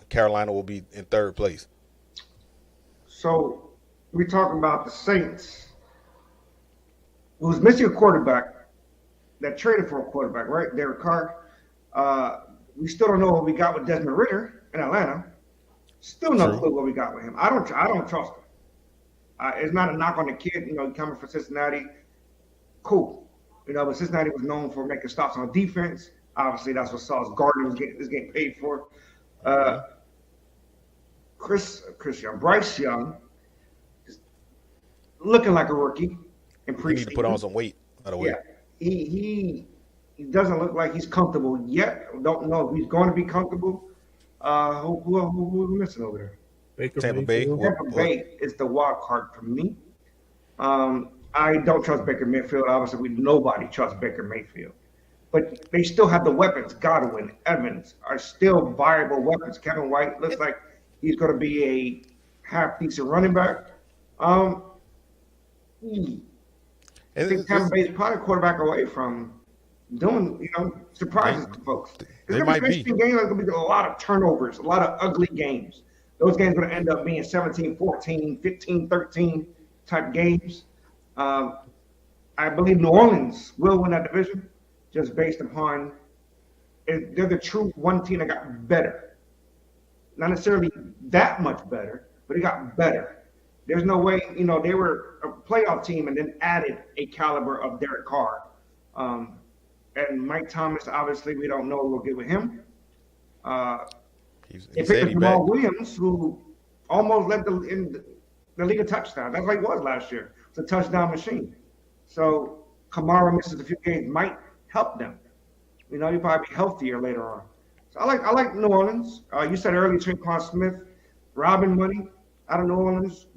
B: Carolina will be in 3rd place.
A: So we're talking about the Saints, who's missing a quarterback, that traded for a quarterback, right? Derek Carr. We still don't know what we got with Desmond Ridder in Atlanta. Still no clue what we got with him. I don't trust him. It's not a knock on the kid, coming from Cincinnati. Cool. But Cincinnati was known for making stops on defense. Obviously, that's what Sauce Gardner is getting paid for. Bryce Young is looking like a rookie in preseason.
B: He need to put on some weight, by the way.
A: Yeah. He doesn't look like he's comfortable yet. Don't know if he's going to be comfortable. Who are we missing over there?
B: Tampa Bay.
A: Tampa Bay is the wild card for me. I don't trust Baker Mayfield. Obviously, nobody trusts Baker Mayfield. But they still have the weapons. Godwin, Evans are still viable weapons. Kevin White looks like he's going to be a half-decent running back. I think Tampa Bay is probably a quarterback away from doing, surprises to folks. It's going to be an interesting game. There's going to be a lot of turnovers, a lot of ugly games. Those games are going to end up being 17-14, 15-13 type games. I believe New Orleans will win that division just based upon they're the true one team that got better. not necessarily that much better, but he got better. There's no way, they were a playoff team and then added a caliber of Derek Carr. Um, and Mike Thomas, obviously, we don't know what we'll get with him. Uh,
B: He
A: they picked
B: said
A: up
B: he back.
A: Jamal Williams, who almost led the league of touchdowns. That's like he was last year. It's a touchdown machine. So Kamara misses a few games, might help them. He'll probably be healthier later on. So I like New Orleans. You said earlier, Traquan Smith, Robin money out of New Orleans.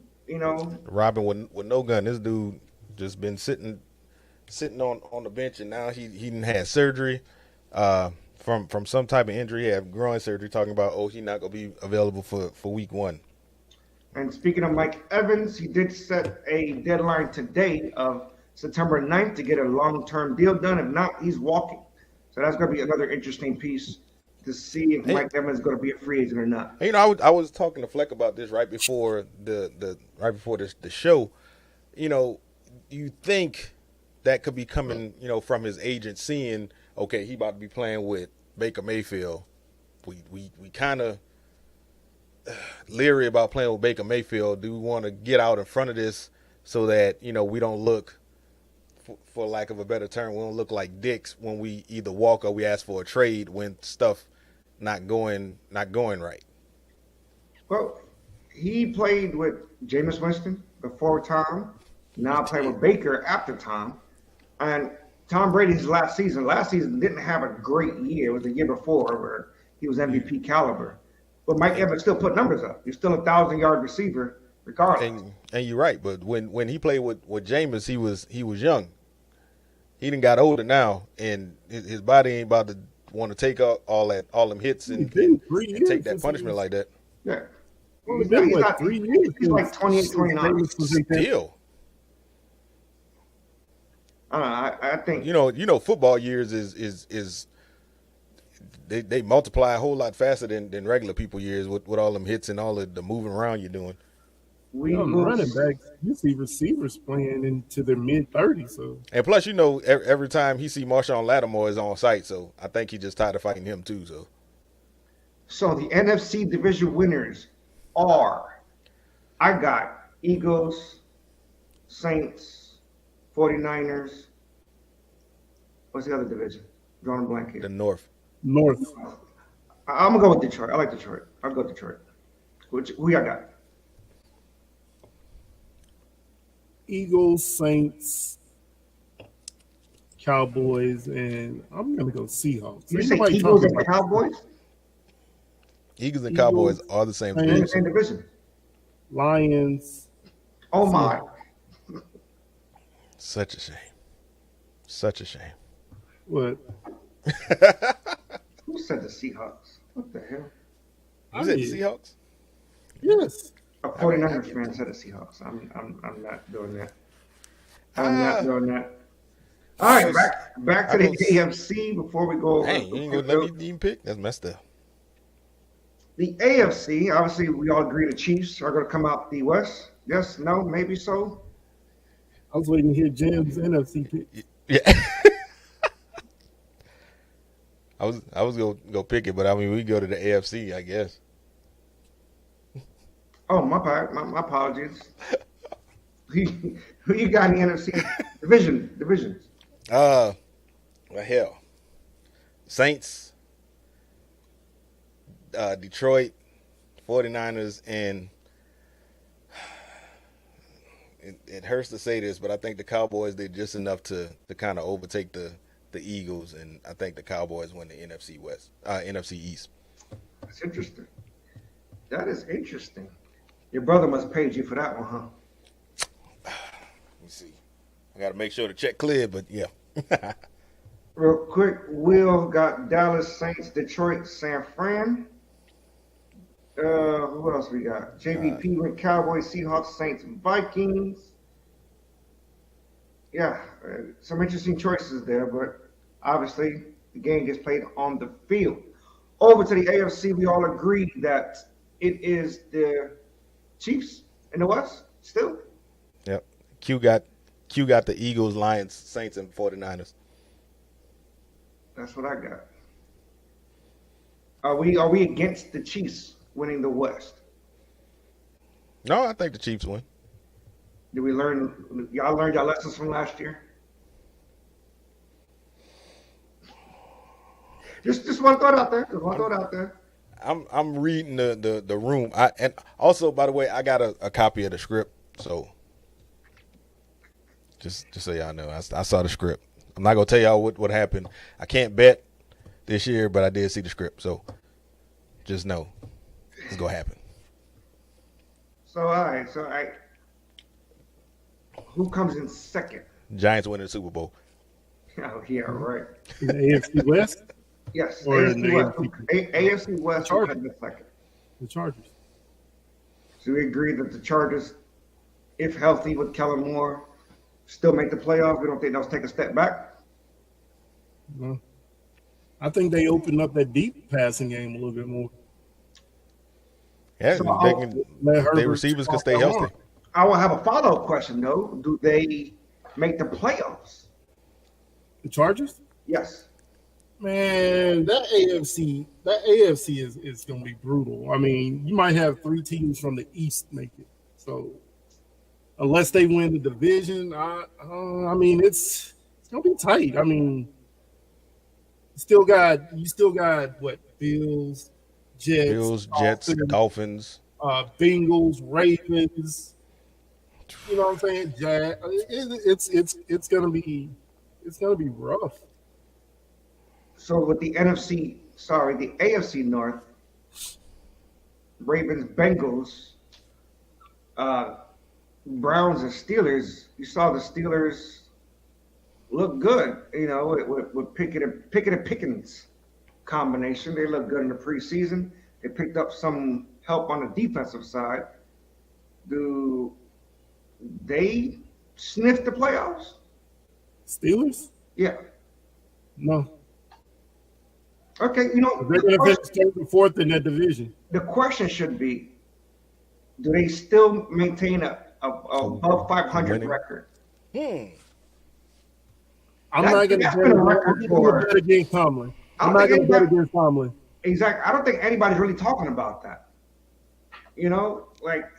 B: Robin with no gun. This dude just been sitting on the bench, and now he didn't had surgery from some type of injury. He had groin surgery. Talking about he's not gonna be available for week 1.
A: And speaking of Mike Evans, he did set a deadline today of September 9th to get a long-term deal done. If not, he's walking. So that's going to be another interesting piece to see if Mike Evans is going to be a free agent or not.
B: I was talking to Fleck about this right before the show. You think that could be coming, from his agent seeing, okay, he about to be playing with Baker Mayfield. We kind of leery about playing with Baker Mayfield. Do we want to get out in front of this so that we don't look, for lack of a better term, we don't look like dicks when we either walk or we ask for a trade when stuff not going right.
A: Well, he played with Jameis Winston before Tom. Now playing with Baker after Tom. And Tom Brady's last season didn't have a great year. It was the year before where he was MVP caliber. But Mike Evans still put numbers up. He's still a 1,000-yard receiver regardless.
B: And you're right, but when he played with Jameis, he was young. He done got older now, and his body ain't about to want to take all them hits and take that punishment like that.
A: Yeah.
C: Well, he's not 3 years.
A: He's like 28, 29.
B: Still.
A: I think
B: football years is they multiply a whole lot faster than regular people years with all them hits and all the moving around you're doing.
C: Running backs, you see receivers playing into their mid-30s. So.
B: And plus, every time he see Marshawn Lattimore is on site, so I think he just tired of fighting him too.
A: So the NFC division winners are, I got Eagles, Saints, 49ers. What's the other division? Drawing a blank here.
B: The North.
A: I'm going to go with Detroit. I like Detroit. I'll go with Detroit. Who y'all got?
C: Eagles, Saints, Cowboys, and I'm going to go Seahawks.
A: You say Eagles and Cowboys?
B: Eagles and Cowboys are the same
A: division. Same division.
C: Lions.
A: Oh, my.
B: Such a shame.
C: What?
A: Who said the Seahawks? What the hell?
B: You said the Seahawks?
C: Yes.
A: A 49ers fan said the Seahawks. I'm not doing that. I'm not doing that. All right, back to the AFC before we go.
B: Hey, you ain't gonna let me even pick? That's messed up.
A: The AFC, obviously, we all agree the Chiefs are going to come out the West. Yes, no, maybe so.
C: I was waiting to hear Jim's NFC pick.
B: Yeah. I was gonna go pick it, but I mean we go to the AFC, I guess.
A: Oh, my apologies. Who you got in the NFC divisions?
B: Well, hell, Saints, Detroit, 49ers, and it hurts to say this, but I think the Cowboys did just enough to kind of overtake the Eagles, and I think the Cowboys win the NFC East.
A: That's interesting. That is interesting. Your brother must have paid you for that one, huh?
B: Let me see. I got to make sure the check cleared, but yeah.
A: Real quick, Will got Dallas, Saints, Detroit, San Fran. Who else we got? JVP went Cowboys, Seahawks, Saints, Vikings. Yeah, some interesting choices there, but obviously the game gets played on the field. Over to the AFC, we all agree that it is the Chiefs in the West still.
B: Yep. Q got the Eagles, Lions, Saints, and 49ers.
A: That's what I got. Are we against the Chiefs winning the West?
B: No, I think the Chiefs win.
A: Did we learn? Y'all learned your lessons from last year. Just one thought out there. Just one thought out there.
B: I'm reading the room. And also, by the way, I got a copy of the script. So just so y'all know, I saw the script. I'm not gonna tell y'all what happened. I can't bet this year, but I did see the script. So just know it's gonna happen.
A: So all right. Who comes in second?
B: Giants winning the Super Bowl.
A: Oh yeah, right.
C: In the AFC West
A: Yes,
C: or in the
A: AFC West who comes in second.
C: the Chargers.
A: So we agree that the Chargers, if healthy with Kellen Moore, still make the playoffs. We don't think they'll take a step back.
C: No. I think they opened up that deep passing game a little bit more.
B: Yeah,
A: So
B: their receivers can stay healthy.
A: I will have a follow-up question though. Do they make the playoffs?
C: The Chargers?
A: Yes.
C: Man, that AFC is going to be brutal. I mean, you might have 3 teams from the East make it. So, unless they win the division, I mean, it's going to be tight. I mean, you still got what? Bills,
B: Jets, Dolphins,
C: Bengals, Ravens. You know what I'm saying? It's going to be rough.
A: So with the the AFC North, Ravens, Bengals, Browns, and Steelers. You saw the Steelers look good, with Pickett and Pickens combination. They look good in the preseason. They picked up some help on the defensive side. Do they sniff the playoffs?
C: Steelers?
A: Yeah.
C: No.
A: Okay,
C: they're going to finish third and fourth in that division.
A: The question should be: do they still maintain a above 500 record?
C: I'm not going to bet against Tomlin. I'm not going to bet against Tomlin.
A: Exactly. I don't think anybody's really talking about that. Like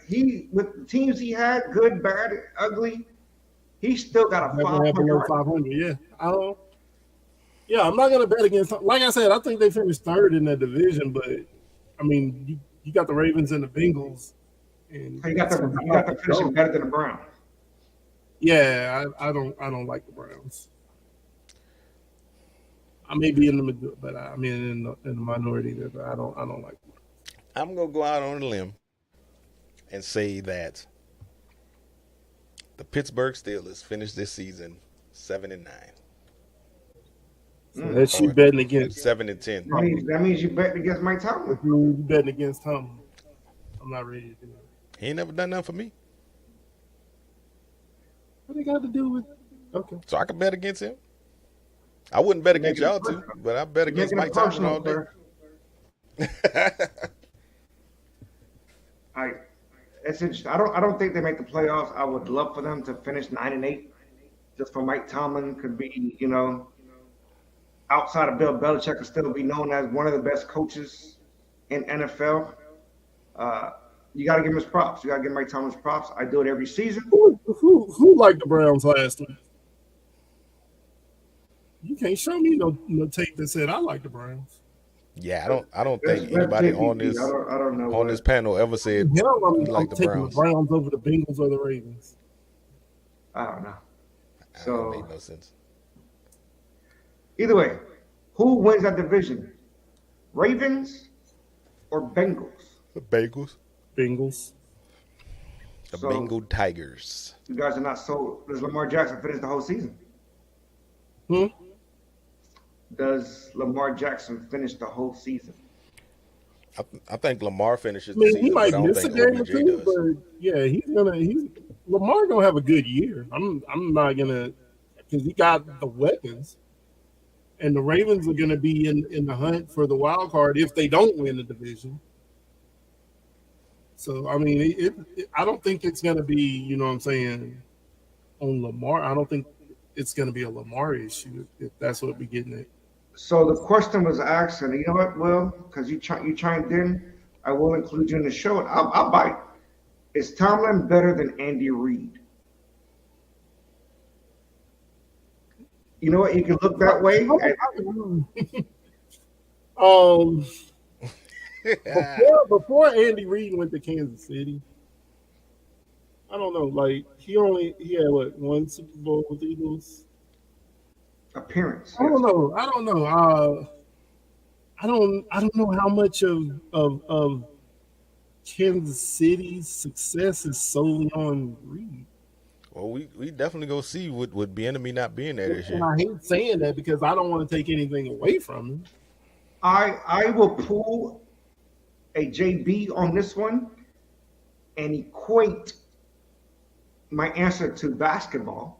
A: with the teams he had, good, bad, ugly, he still got a 500.
C: Yeah. Yeah, I'm not going to bet against. Like I said, I think they finished third in that division, but I mean, you got the Ravens and the Bengals, and
A: you got the finishing better than the Browns.
C: Yeah, I don't like the Browns. I may be in the middle, but I'm in the minority there. But I don't like them.
B: I'm gonna go out on a limb and say that the Pittsburgh Steelers finished this season 7-9.
C: So that's you betting against
B: 7-10.
A: That means you betting against Mike Tomlin.
C: You betting against Tomlin. I'm not ready to do that.
B: He ain't never done nothing for me.
C: What they got to do with? Okay.
B: So I can bet against him. I wouldn't bet against y'all two, but I bet against Mike Tomlin all day.
A: It's interesting. I don't think they make the playoffs. I would love for them to finish 9-8, just for Mike Tomlin could be, outside of Bill Belichick, could still be known as one of the best coaches in NFL. You got to give him his props. You got to give Mike Tomlin his props. I do it every season.
C: Who liked the Browns last week? You can't show me no tape that said I like the Browns.
B: Yeah, I don't think anybody on this panel ever said like the Browns.
C: The Browns over the Bengals or the Ravens.
A: I don't know.
B: So that made no sense.
A: Either way, who wins that division? Ravens or Bengals?
B: The Bengals. The Bengal Tigers.
A: You guys are not so. Does Lamar Jackson finish the whole season? Does Lamar Jackson finish the whole season?
B: I think Lamar finishes the season.
C: He might
B: but I don't
C: miss a
B: think
C: game or
B: OBJ
C: two,
B: does.
C: but yeah, Lamar gonna have a good year. I'm not gonna, because he got the weapons, and the Ravens are gonna be in the hunt for the wild card if they don't win the division. So I mean, I don't think it's gonna be, what I'm saying, on Lamar. I don't think it's gonna be a Lamar issue if that's what we're getting at.
A: So the question was asked, and you know what, Will, because you chimed in, I will include you in the show. And I'll bite. Is Tomlin better than Andy Reid? You know what? You can look that way.
C: Um, before Andy Reid went to Kansas City, I don't know. Like he had what, one Super Bowl with the Eagles?
A: Appearance.
C: I don't know. I don't know how much of Kansas City's success is solely on Reid.
B: Well, we definitely go see with Bieniemy not being there this
C: And
B: year.
C: I hate saying that because I don't want to take anything away from him.
A: I will pull a JB on this one and equate my answer to basketball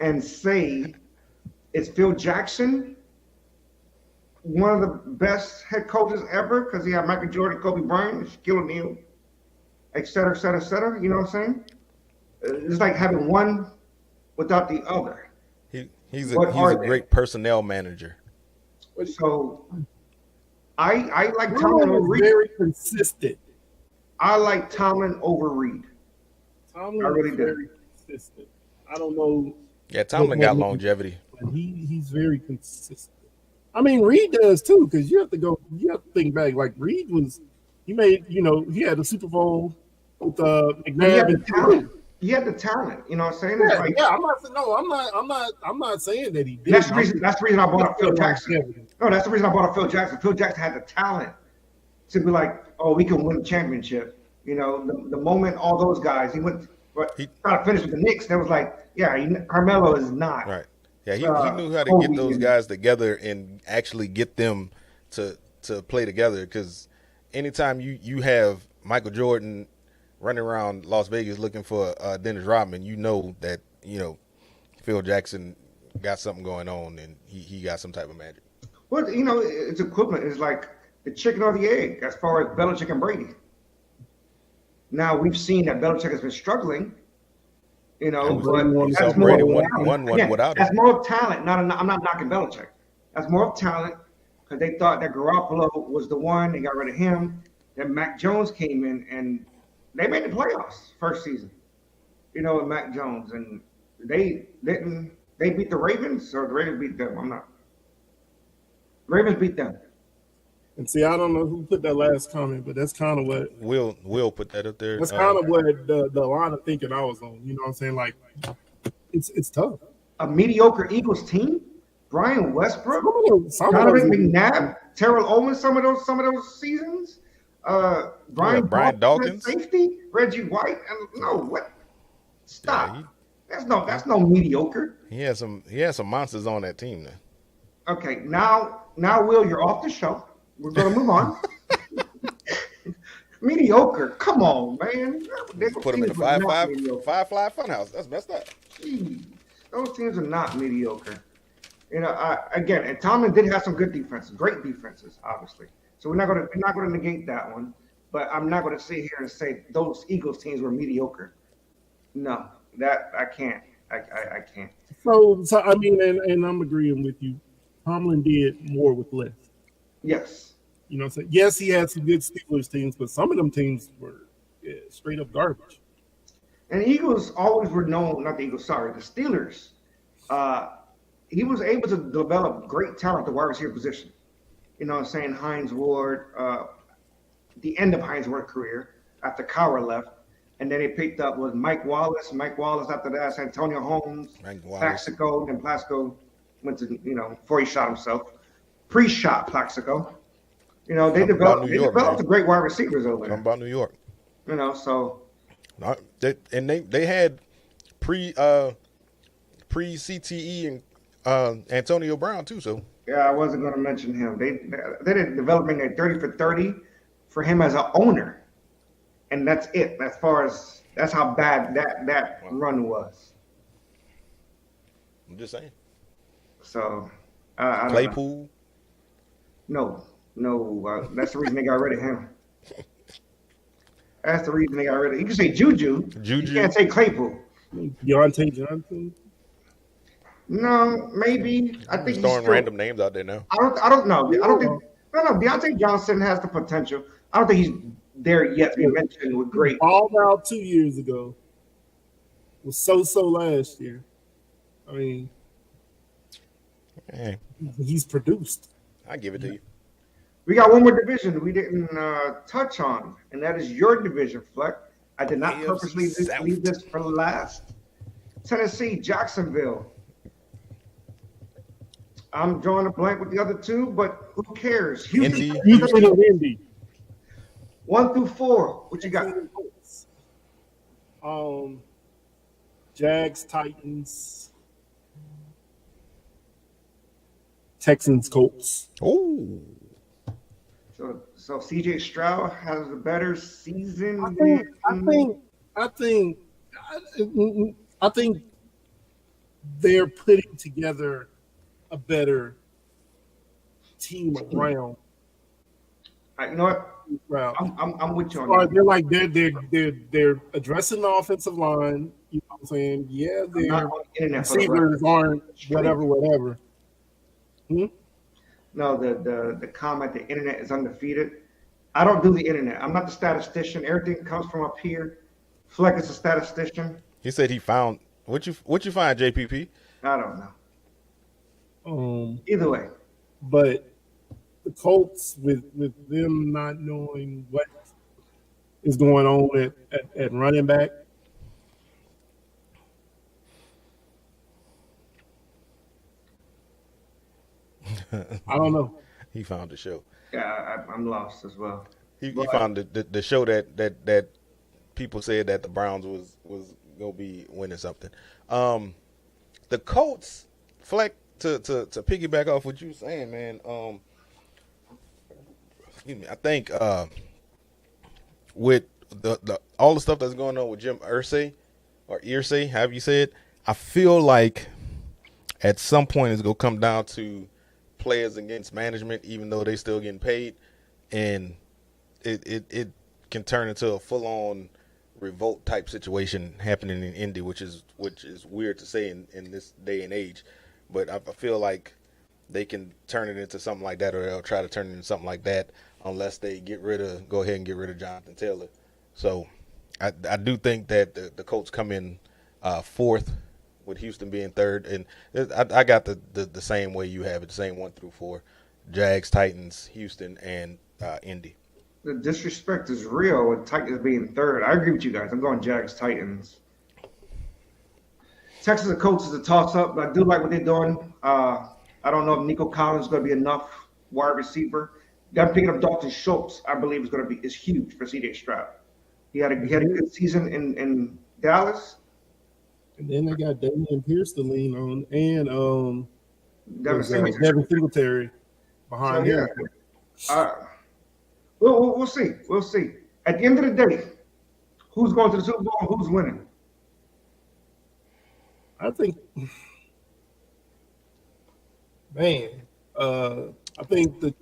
A: and say, is Phil Jackson one of the best head coaches ever? Because he had Michael Jordan, Kobe Bryant, Shaquille O'Neal, et cetera, et cetera, et cetera. You know what I'm saying? It's like having one without the other.
B: He's a great personnel manager.
A: So I like Tomlin over Reid.
C: Very consistent.
A: I like Tomlin over Reid.
C: Tomlin
A: I really
C: is
A: do.
C: very consistent. I don't know.
B: Yeah, Tomlin got longevity.
C: But he's very consistent. I mean, Reid does too, because you have to think back. Like Reid he had a Super Bowl with McNabb.
A: He had the talent. You know what I'm saying?
C: I'm not saying that he did.
A: That's the reason I bought up Phil Jackson. No, that's the reason I bought up Phil Jackson. Phil Jackson had the talent to be like, oh, we can win a championship. You know, the moment all those guys, he tried to finish with the Knicks. That was like, Carmelo is not.
B: Right. Yeah, he knew how to get those guys together and actually get them to play together. Because anytime you have Michael Jordan running around Las Vegas looking for Dennis Rodman, you know that Phil Jackson got something going on and he got some type of magic.
A: Well, it's equivalent. It's like the chicken or the egg as far as Belichick and Brady. Now we've seen that Belichick has been struggling. But that's more
B: without
A: that's more of talent. I'm not knocking Belichick. That's more of talent because they thought that Garoppolo was the one. They got rid of him. Then Mac Jones came in and they made the playoffs first season. With Mac Jones, and they didn't. They beat the Ravens, or the Ravens beat them. Ravens beat them.
C: And see, I don't know who put that last comment, but that's kind of what
B: Will put that up there.
C: That's kind of what the line of thinking I was on. You know what I'm saying? Like, it's tough.
A: A mediocre Eagles team. Brian Westbrook, Donovan McNabb, Terrell Owens. Some of those seasons. Brian
B: Dawkins,
A: safety, Reggie White. What? Stop. Yeah, that's no mediocre.
B: He has some monsters on that team then.
A: Okay, now Will, you're off the show. We're gonna move on. Mediocre. Come on, man.
B: Put them in the Firefly Funhouse. That's messed up.
A: Jeez, those teams are not mediocre. And Tomlin did have some good defenses, great defenses, obviously. So we're not gonna negate that one. But I'm not gonna sit here and say those Eagles teams were mediocre. No, that I can't. I can't.
C: So I mean, and I'm agreeing with you. Tomlin did more with less.
A: Yes.
C: You know what I'm saying? Yes, he had some good Steelers teams, but some of them teams were straight up garbage.
A: And the Eagles always were known, not the Eagles, sorry, the Steelers. He was able to develop great talent at the wide receiver position. You know what I'm saying? Hines Ward, the end of Hines Ward's career after Cowher left. And then they picked up was Mike Wallace. Mike Wallace after that, Antonio Holmes, Plaxico. And Plaxico went to, before he shot himself. Pre-shot Plaxico. They developed a great wide receivers over there.
B: Talking about New York.
A: So.
B: They had pre-CTE and Antonio Brown too. So.
A: Yeah, I wasn't going to mention him. They did developing a 30 for 30 for him as an owner. And that's it. That's how bad that run was.
B: I'm just saying.
A: So,
B: Claypool.
A: No. That's the reason they got rid of him. That's the reason they got rid of him. You can say Juju. You can't say Claypool.
C: Deontay Johnson.
A: No, maybe. I think
B: he's throwing random names out there now.
A: I don't know. No, no, Deontay Johnson has the potential. I don't think he's there yet to be mentioned with great.
C: Balled out 2 years ago. Was so last year. I mean,
B: Hey,
C: he's produced.
B: I give it to you.
A: We got one more division we didn't touch on, and that is your division, Fleck. I did not
B: AFC
A: purposely
B: South.
A: leave this for last. Tennessee, Jacksonville. I'm drawing a blank with the other two, but who cares?
B: Indy.
C: Indy.
A: 1 through 4. What you got?
C: Jags, Titans, Texans, Colts.
B: Oh,
A: So CJ Stroud has a better season.
C: I think they're putting together a better team around.
A: You know what?
C: Stroud.
A: I'm with you on
C: Or
A: that.
C: they're like they're addressing the offensive line. You know what I'm saying? Yeah,
A: I'm
C: their
A: not on the internet for the
C: receivers
A: record.
C: aren't whatever.
A: No, the comment, the internet is undefeated. I don't do the internet. I'm not the statistician. Everything comes from up here. Fleck is a statistician.
B: he said he found what you find, JPP?
A: I don't know. Either way.
C: But the Colts, with them not knowing what is going on at running back, I don't know.
B: He found the show.
A: Yeah, I'm lost as well.
B: He
A: But-
B: found the show that people said that the Browns was gonna be winning something. The Colts, Fleck, to piggyback off what you were saying, man. Excuse me. I think with the all the stuff that's going on with Jim Irsay or Irsay, however you say it, I feel like at some point it's gonna come down to players against management, even though they still getting paid, and it can turn into a full on revolt type situation happening in Indy, which is weird to say in this day and age, but I feel like they can turn it into something like that, or they'll try to turn it into something like that unless they go ahead and get rid of Jonathan Taylor. So I do think that the Colts come in fourth, with Houston being third, and I got the same way you have it, the same 1 through 4: Jags, Titans, Houston, and Indy.
A: The disrespect is real with Titans being third. I agree with you guys. I'm going Jags, Titans. Texas and Colts is a toss-up, but I do like what they're doing. I don't know if Nico Collins is going to be enough wide receiver. Them picking up Dalton Schultz, I believe, is huge for CJ Stroud. He had a good season in Dallas.
C: And then they got Damian Pierce to lean on, and
A: Devin
C: Devin Singletary behind him.
A: We'll see. We'll see. At the end of the day, who's going to the Super Bowl and who's winning?
C: I think, man, I think the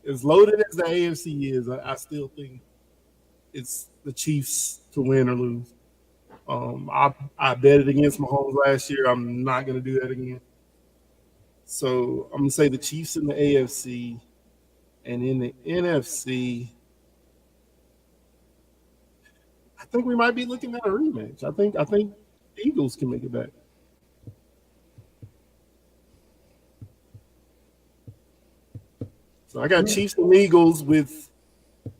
C: as loaded as the AFC is, I still think it's the Chiefs to win or lose. I bet it against Mahomes last year. I'm not going to do that again. So I'm going to say the Chiefs in the AFC, and in the NFC, I think we might be looking at a rematch. I think the Eagles can make it back. So I got Chiefs and Eagles with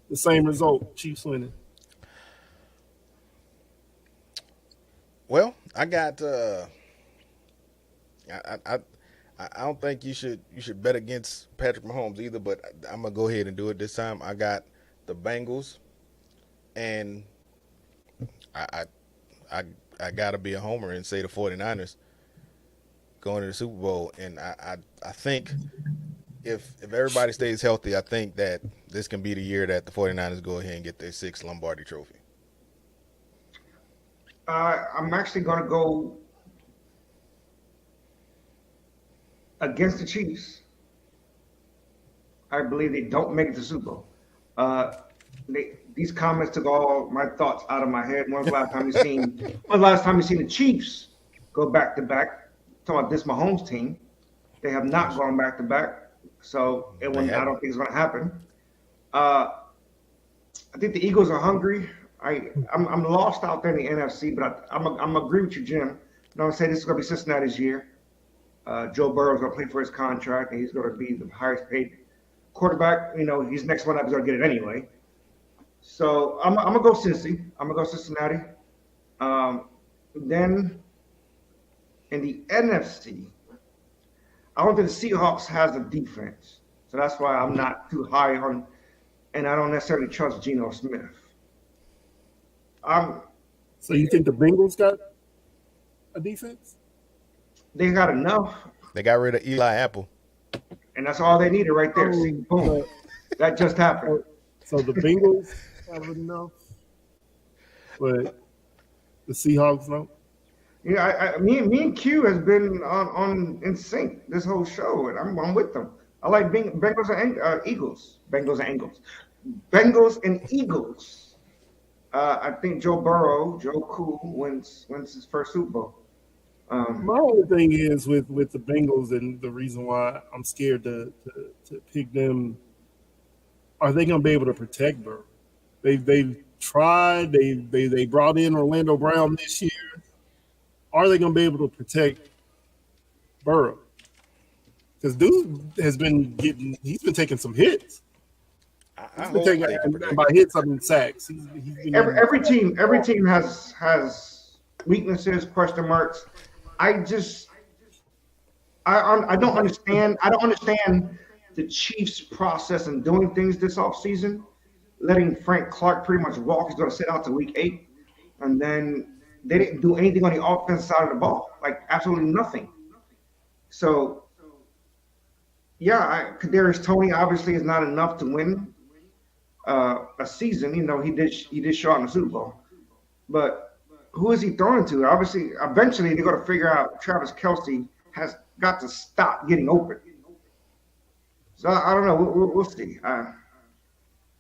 C: the same result. Chiefs winning.
B: Well, I got. I don't think you should bet against Patrick Mahomes either, but I'm gonna go ahead and do it this time. I got the Bengals, and I gotta be a homer and say the 49ers going to the Super Bowl. And I think if everybody stays healthy, I think that this can be the year that the 49ers go ahead and get their 6th Lombardi trophy.
A: I'm actually going to go against the Chiefs. I believe they don't make it to the Super Bowl. These comments took all my thoughts out of my head. When's the last time you seen the Chiefs go back to back? Talking about this Mahomes team, they have not gone back to back. So
B: They
A: I
B: haven't.
A: don't think it's going to happen. Uh, I think the Eagles are hungry. I'm lost out there in the NFC, but I'm agree with you, Jim. I'm gonna say this is gonna be Cincinnati's year. Joe Burrow's gonna play for his contract, and he's gonna be the highest paid quarterback. He's next one up is gonna get it anyway. So I'm gonna go Cincy. I'm gonna go Cincinnati. Then in the NFC, I don't think the Seahawks has a defense, so that's why I'm not too high on, and I don't necessarily trust Geno Smith. I'm
C: So you think the Bengals got a defense?
A: They got enough,
B: They got rid of Eli Apple.
A: and that's all they needed right there. See, boom,
C: So,
A: that just happened.
C: so the Bengals have enough, but the Seahawks don't.
A: Me and Q has been on in sync this whole show, and I'm with them. I like Bengals and Eagles. Bengals and Eagles. I think Joe Cool wins his first Super Bowl.
C: My only thing is with the Bengals, and the reason why I'm scared to pick them. Are they going to be able to protect Burrow? They've tried. They brought in Orlando Brown this year. Are they going to be able to protect Burrow? Because dude has been he's been taking some hits.
B: I hope they can protect
C: By
B: him.
C: hits, I mean sacks. He's been
A: Every team has weaknesses, question marks. I don't understand. I don't understand the Chiefs' process in doing things this offseason, letting Frank Clark pretty much walk. He's going to sit out to week 8, and then they didn't do anything on the offensive side of the ball, like absolutely nothing. So, yeah, Kadarius Toney obviously is not enough to win a season. He did show out in the Super Bowl, but who is he throwing to? Obviously, eventually they're going to figure out Travis Kelce has got to stop getting open. So I don't know. We'll see.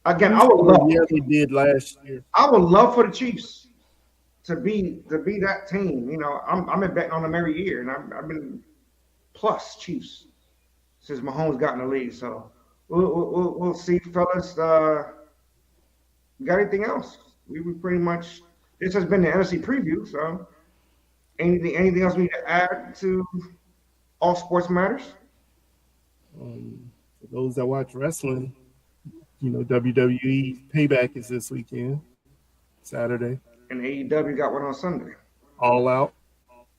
A: Again,
C: yeah, they did last year.
A: I would love for the Chiefs to be that team. I'm been betting on them every year, and I've been plus Chiefs since Mahomes got in the league. So we'll see, fellas. Got anything else? We pretty much. This has been the NFC preview. So anything else we need to add to All Sports Matters?
C: For those that watch wrestling, WWE Payback is this weekend, Saturday.
A: And AEW got one on Sunday.
C: All Out.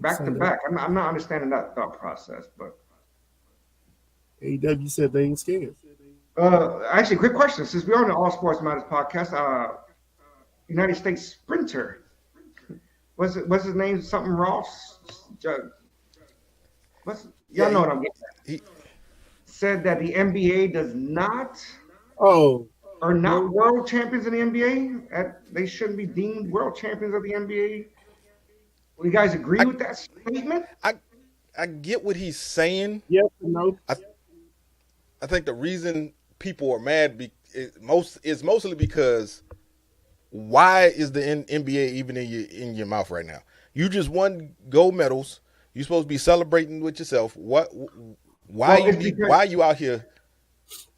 A: Back
C: Sunday.
A: to back. I'm not understanding that thought process, but
C: AEW said they ain't scared.
A: actually, quick question. Since we're on the All Sports Matters podcast, United States sprinter, what's his name? Something Ross? Y'all know what I'm getting at. Said that the NBA does not are not world champions in the NBA. They shouldn't be deemed world champions of the NBA. Will you guys agree with that statement?
B: I get what he's saying.
C: Yes or no?
B: I think the reason people are mad is mostly because why is the NBA even in your mouth right now? You just won gold medals. You're supposed to be celebrating with yourself. Why are you out here?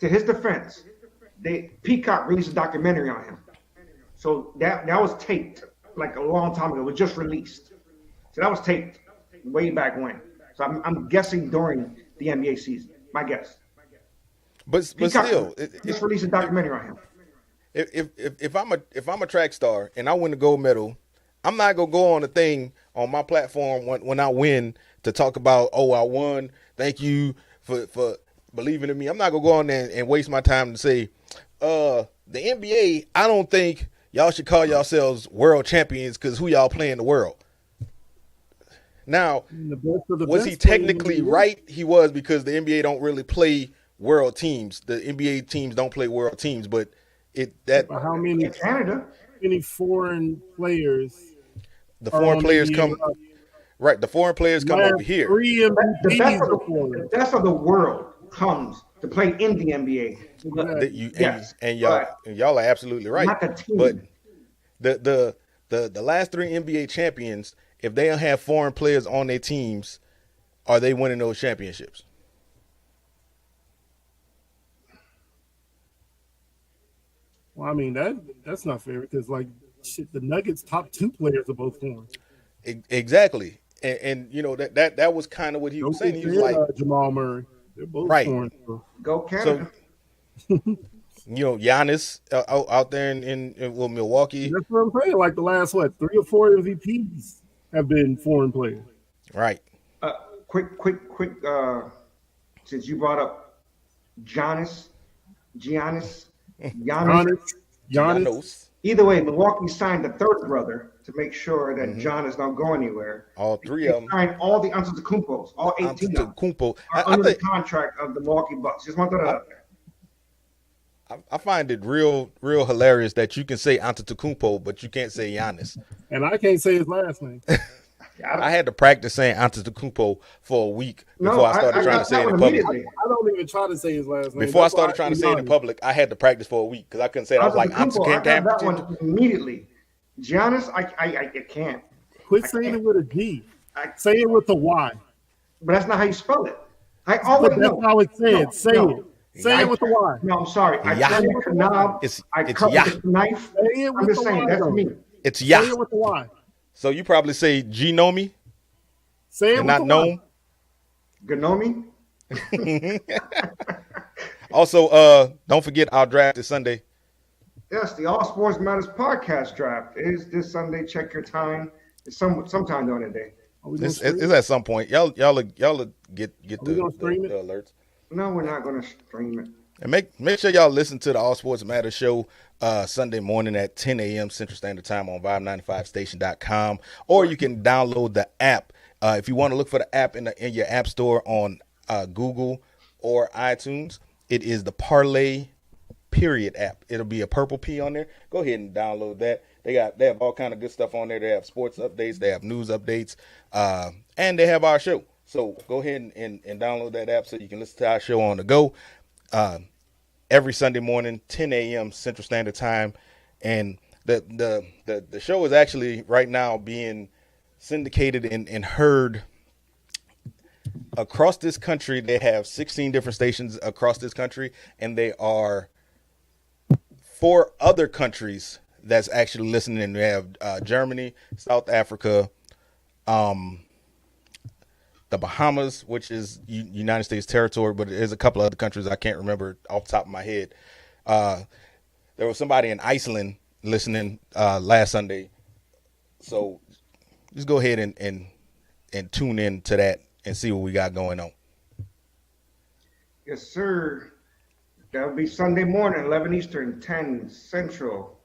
A: To his defense, Peacock released a documentary on him. So that was taped like a long time ago. It was just released. So that was taped way back when. So I'm guessing during the NBA season. My guess.
B: But
A: Peacock
B: still,
A: just released a documentary on him.
B: If I'm a track star and I win the gold medal, I'm not gonna go on a thing on my platform when I win to talk about, I won. Thank you for believing in me. I'm not gonna go on there and waste my time to say, the NBA. I don't think y'all should call yourselves world champions because who y'all play in the world. Now, was he technically right? He was, because the NBA don't really play world teams. The NBA teams don't play world teams, but
C: how many
A: in Canada?
C: Many foreign players?
B: The foreign players come. Right, the foreign players come over here.
A: The best of the world comes to play in the NBA.
B: Yes, and y'all are absolutely right.
A: Not the team.
B: But the last 3 NBA champions, if they don't have foreign players on their teams, are they winning those championships?
C: Well, I mean that's not fair because like shit, the Nuggets' top 2 players are both foreign.
B: Exactly. And you know that was kind of what he was saying.
C: Jokic
B: He was
C: and
B: like,
C: Jamal Murray, they're both
B: right.
C: foreign. So.
A: Go
B: So
A: Canada.
B: you know, Giannis out there in well, Milwaukee,
C: That's what I'm saying. Like the last 3 or 4 MVPs have been foreign players.
B: right?
A: Uh, quick. Since you brought up Giannis, Giannis.
C: Giannis,
B: Giannis,
A: Either way, Milwaukee signed a third brother to make sure that Giannis don't go anywhere.
B: all three
A: They
B: of them.
A: signed all the Antetokounmpos, all 18 of them,
B: Antetokounmpo.
A: are
B: I
A: under the
B: think
A: contract of the Milwaukee Bucks. Just want to throw that out there.
B: I find it real hilarious that you can say Antetokounmpo, but you can't say Giannis.
C: and I can't say his last name.
B: I had to practice saying Antetokounmpo for a week before I started trying to say it in public.
C: I don't even try to say his last name.
B: Before I started trying to say it in public, I had to practice for a week because I couldn't say it. I was like,
A: Antetokounmpo, I got that one immediately. Giannis, I can't.
C: Quit saying it with a G. Say it with a Y.
A: But that's not how you spell it. I always
C: But that's how it's said. Say it. Say it with the Y.
A: No, I'm sorry. I
B: Yeah.
A: cut with the knob.
B: It's
A: I cut
B: yeah.
A: with the knife.
C: Say it
A: I'm
C: with
A: just
C: the
A: saying,
C: Y,
A: that's
C: though.
A: me.
B: It's
C: Say
B: yeah.
C: it with the Y.
B: So you probably say Genomi
C: Say it
B: and
C: with
B: not
C: the
B: Gnome.
A: Ganomi?
B: Also, don't forget our draft is Sunday.
A: Yes, the All Sports Matters podcast draft is this Sunday. Check your time. It's sometime during the day.
B: It's at some point. Y'all get the alerts.
A: No, we're not going to stream it.
B: And make sure y'all listen to the All Sports Matter show Sunday morning at 10 a.m. Central Standard Time on Vibe95Station.com, or you can download the app. If you want to look for the app in your app store on Google or iTunes, it is the Parlay app. It'll be a purple P on there. Go ahead and download that. They have all kind of good stuff on there. They have sports updates, they have news updates, and they have our show. So go ahead and download that app so you can listen to our show on the go. Every Sunday morning, 10 a.m. Central Standard Time, and the show is actually right now being syndicated and heard across this country. They have 16 different stations across this country, and they are 4 other countries that's actually listening. They have Germany, South Africa, the Bahamas, which is United States territory, but there's a couple other countries I can't remember off the top of my head. There was somebody in Iceland listening last Sunday. So just go ahead and tune in to that and see what we got going on.
A: Yes, sir. That'll be Sunday morning, 11 Eastern, 10 Central.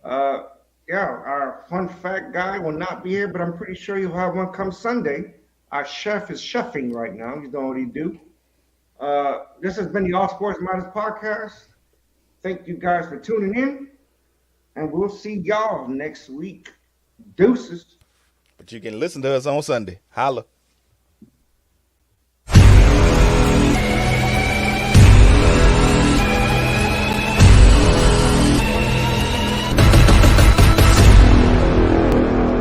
A: Our fun fact guy will not be here, but I'm pretty sure you'll have one come Sunday. Our chef is chefing right now. He's doing what he do. This has been the All Sports Matters podcast. Thank you guys for tuning in, and we'll see y'all next week. Deuces.
B: But you can listen to us on Sunday. Holla.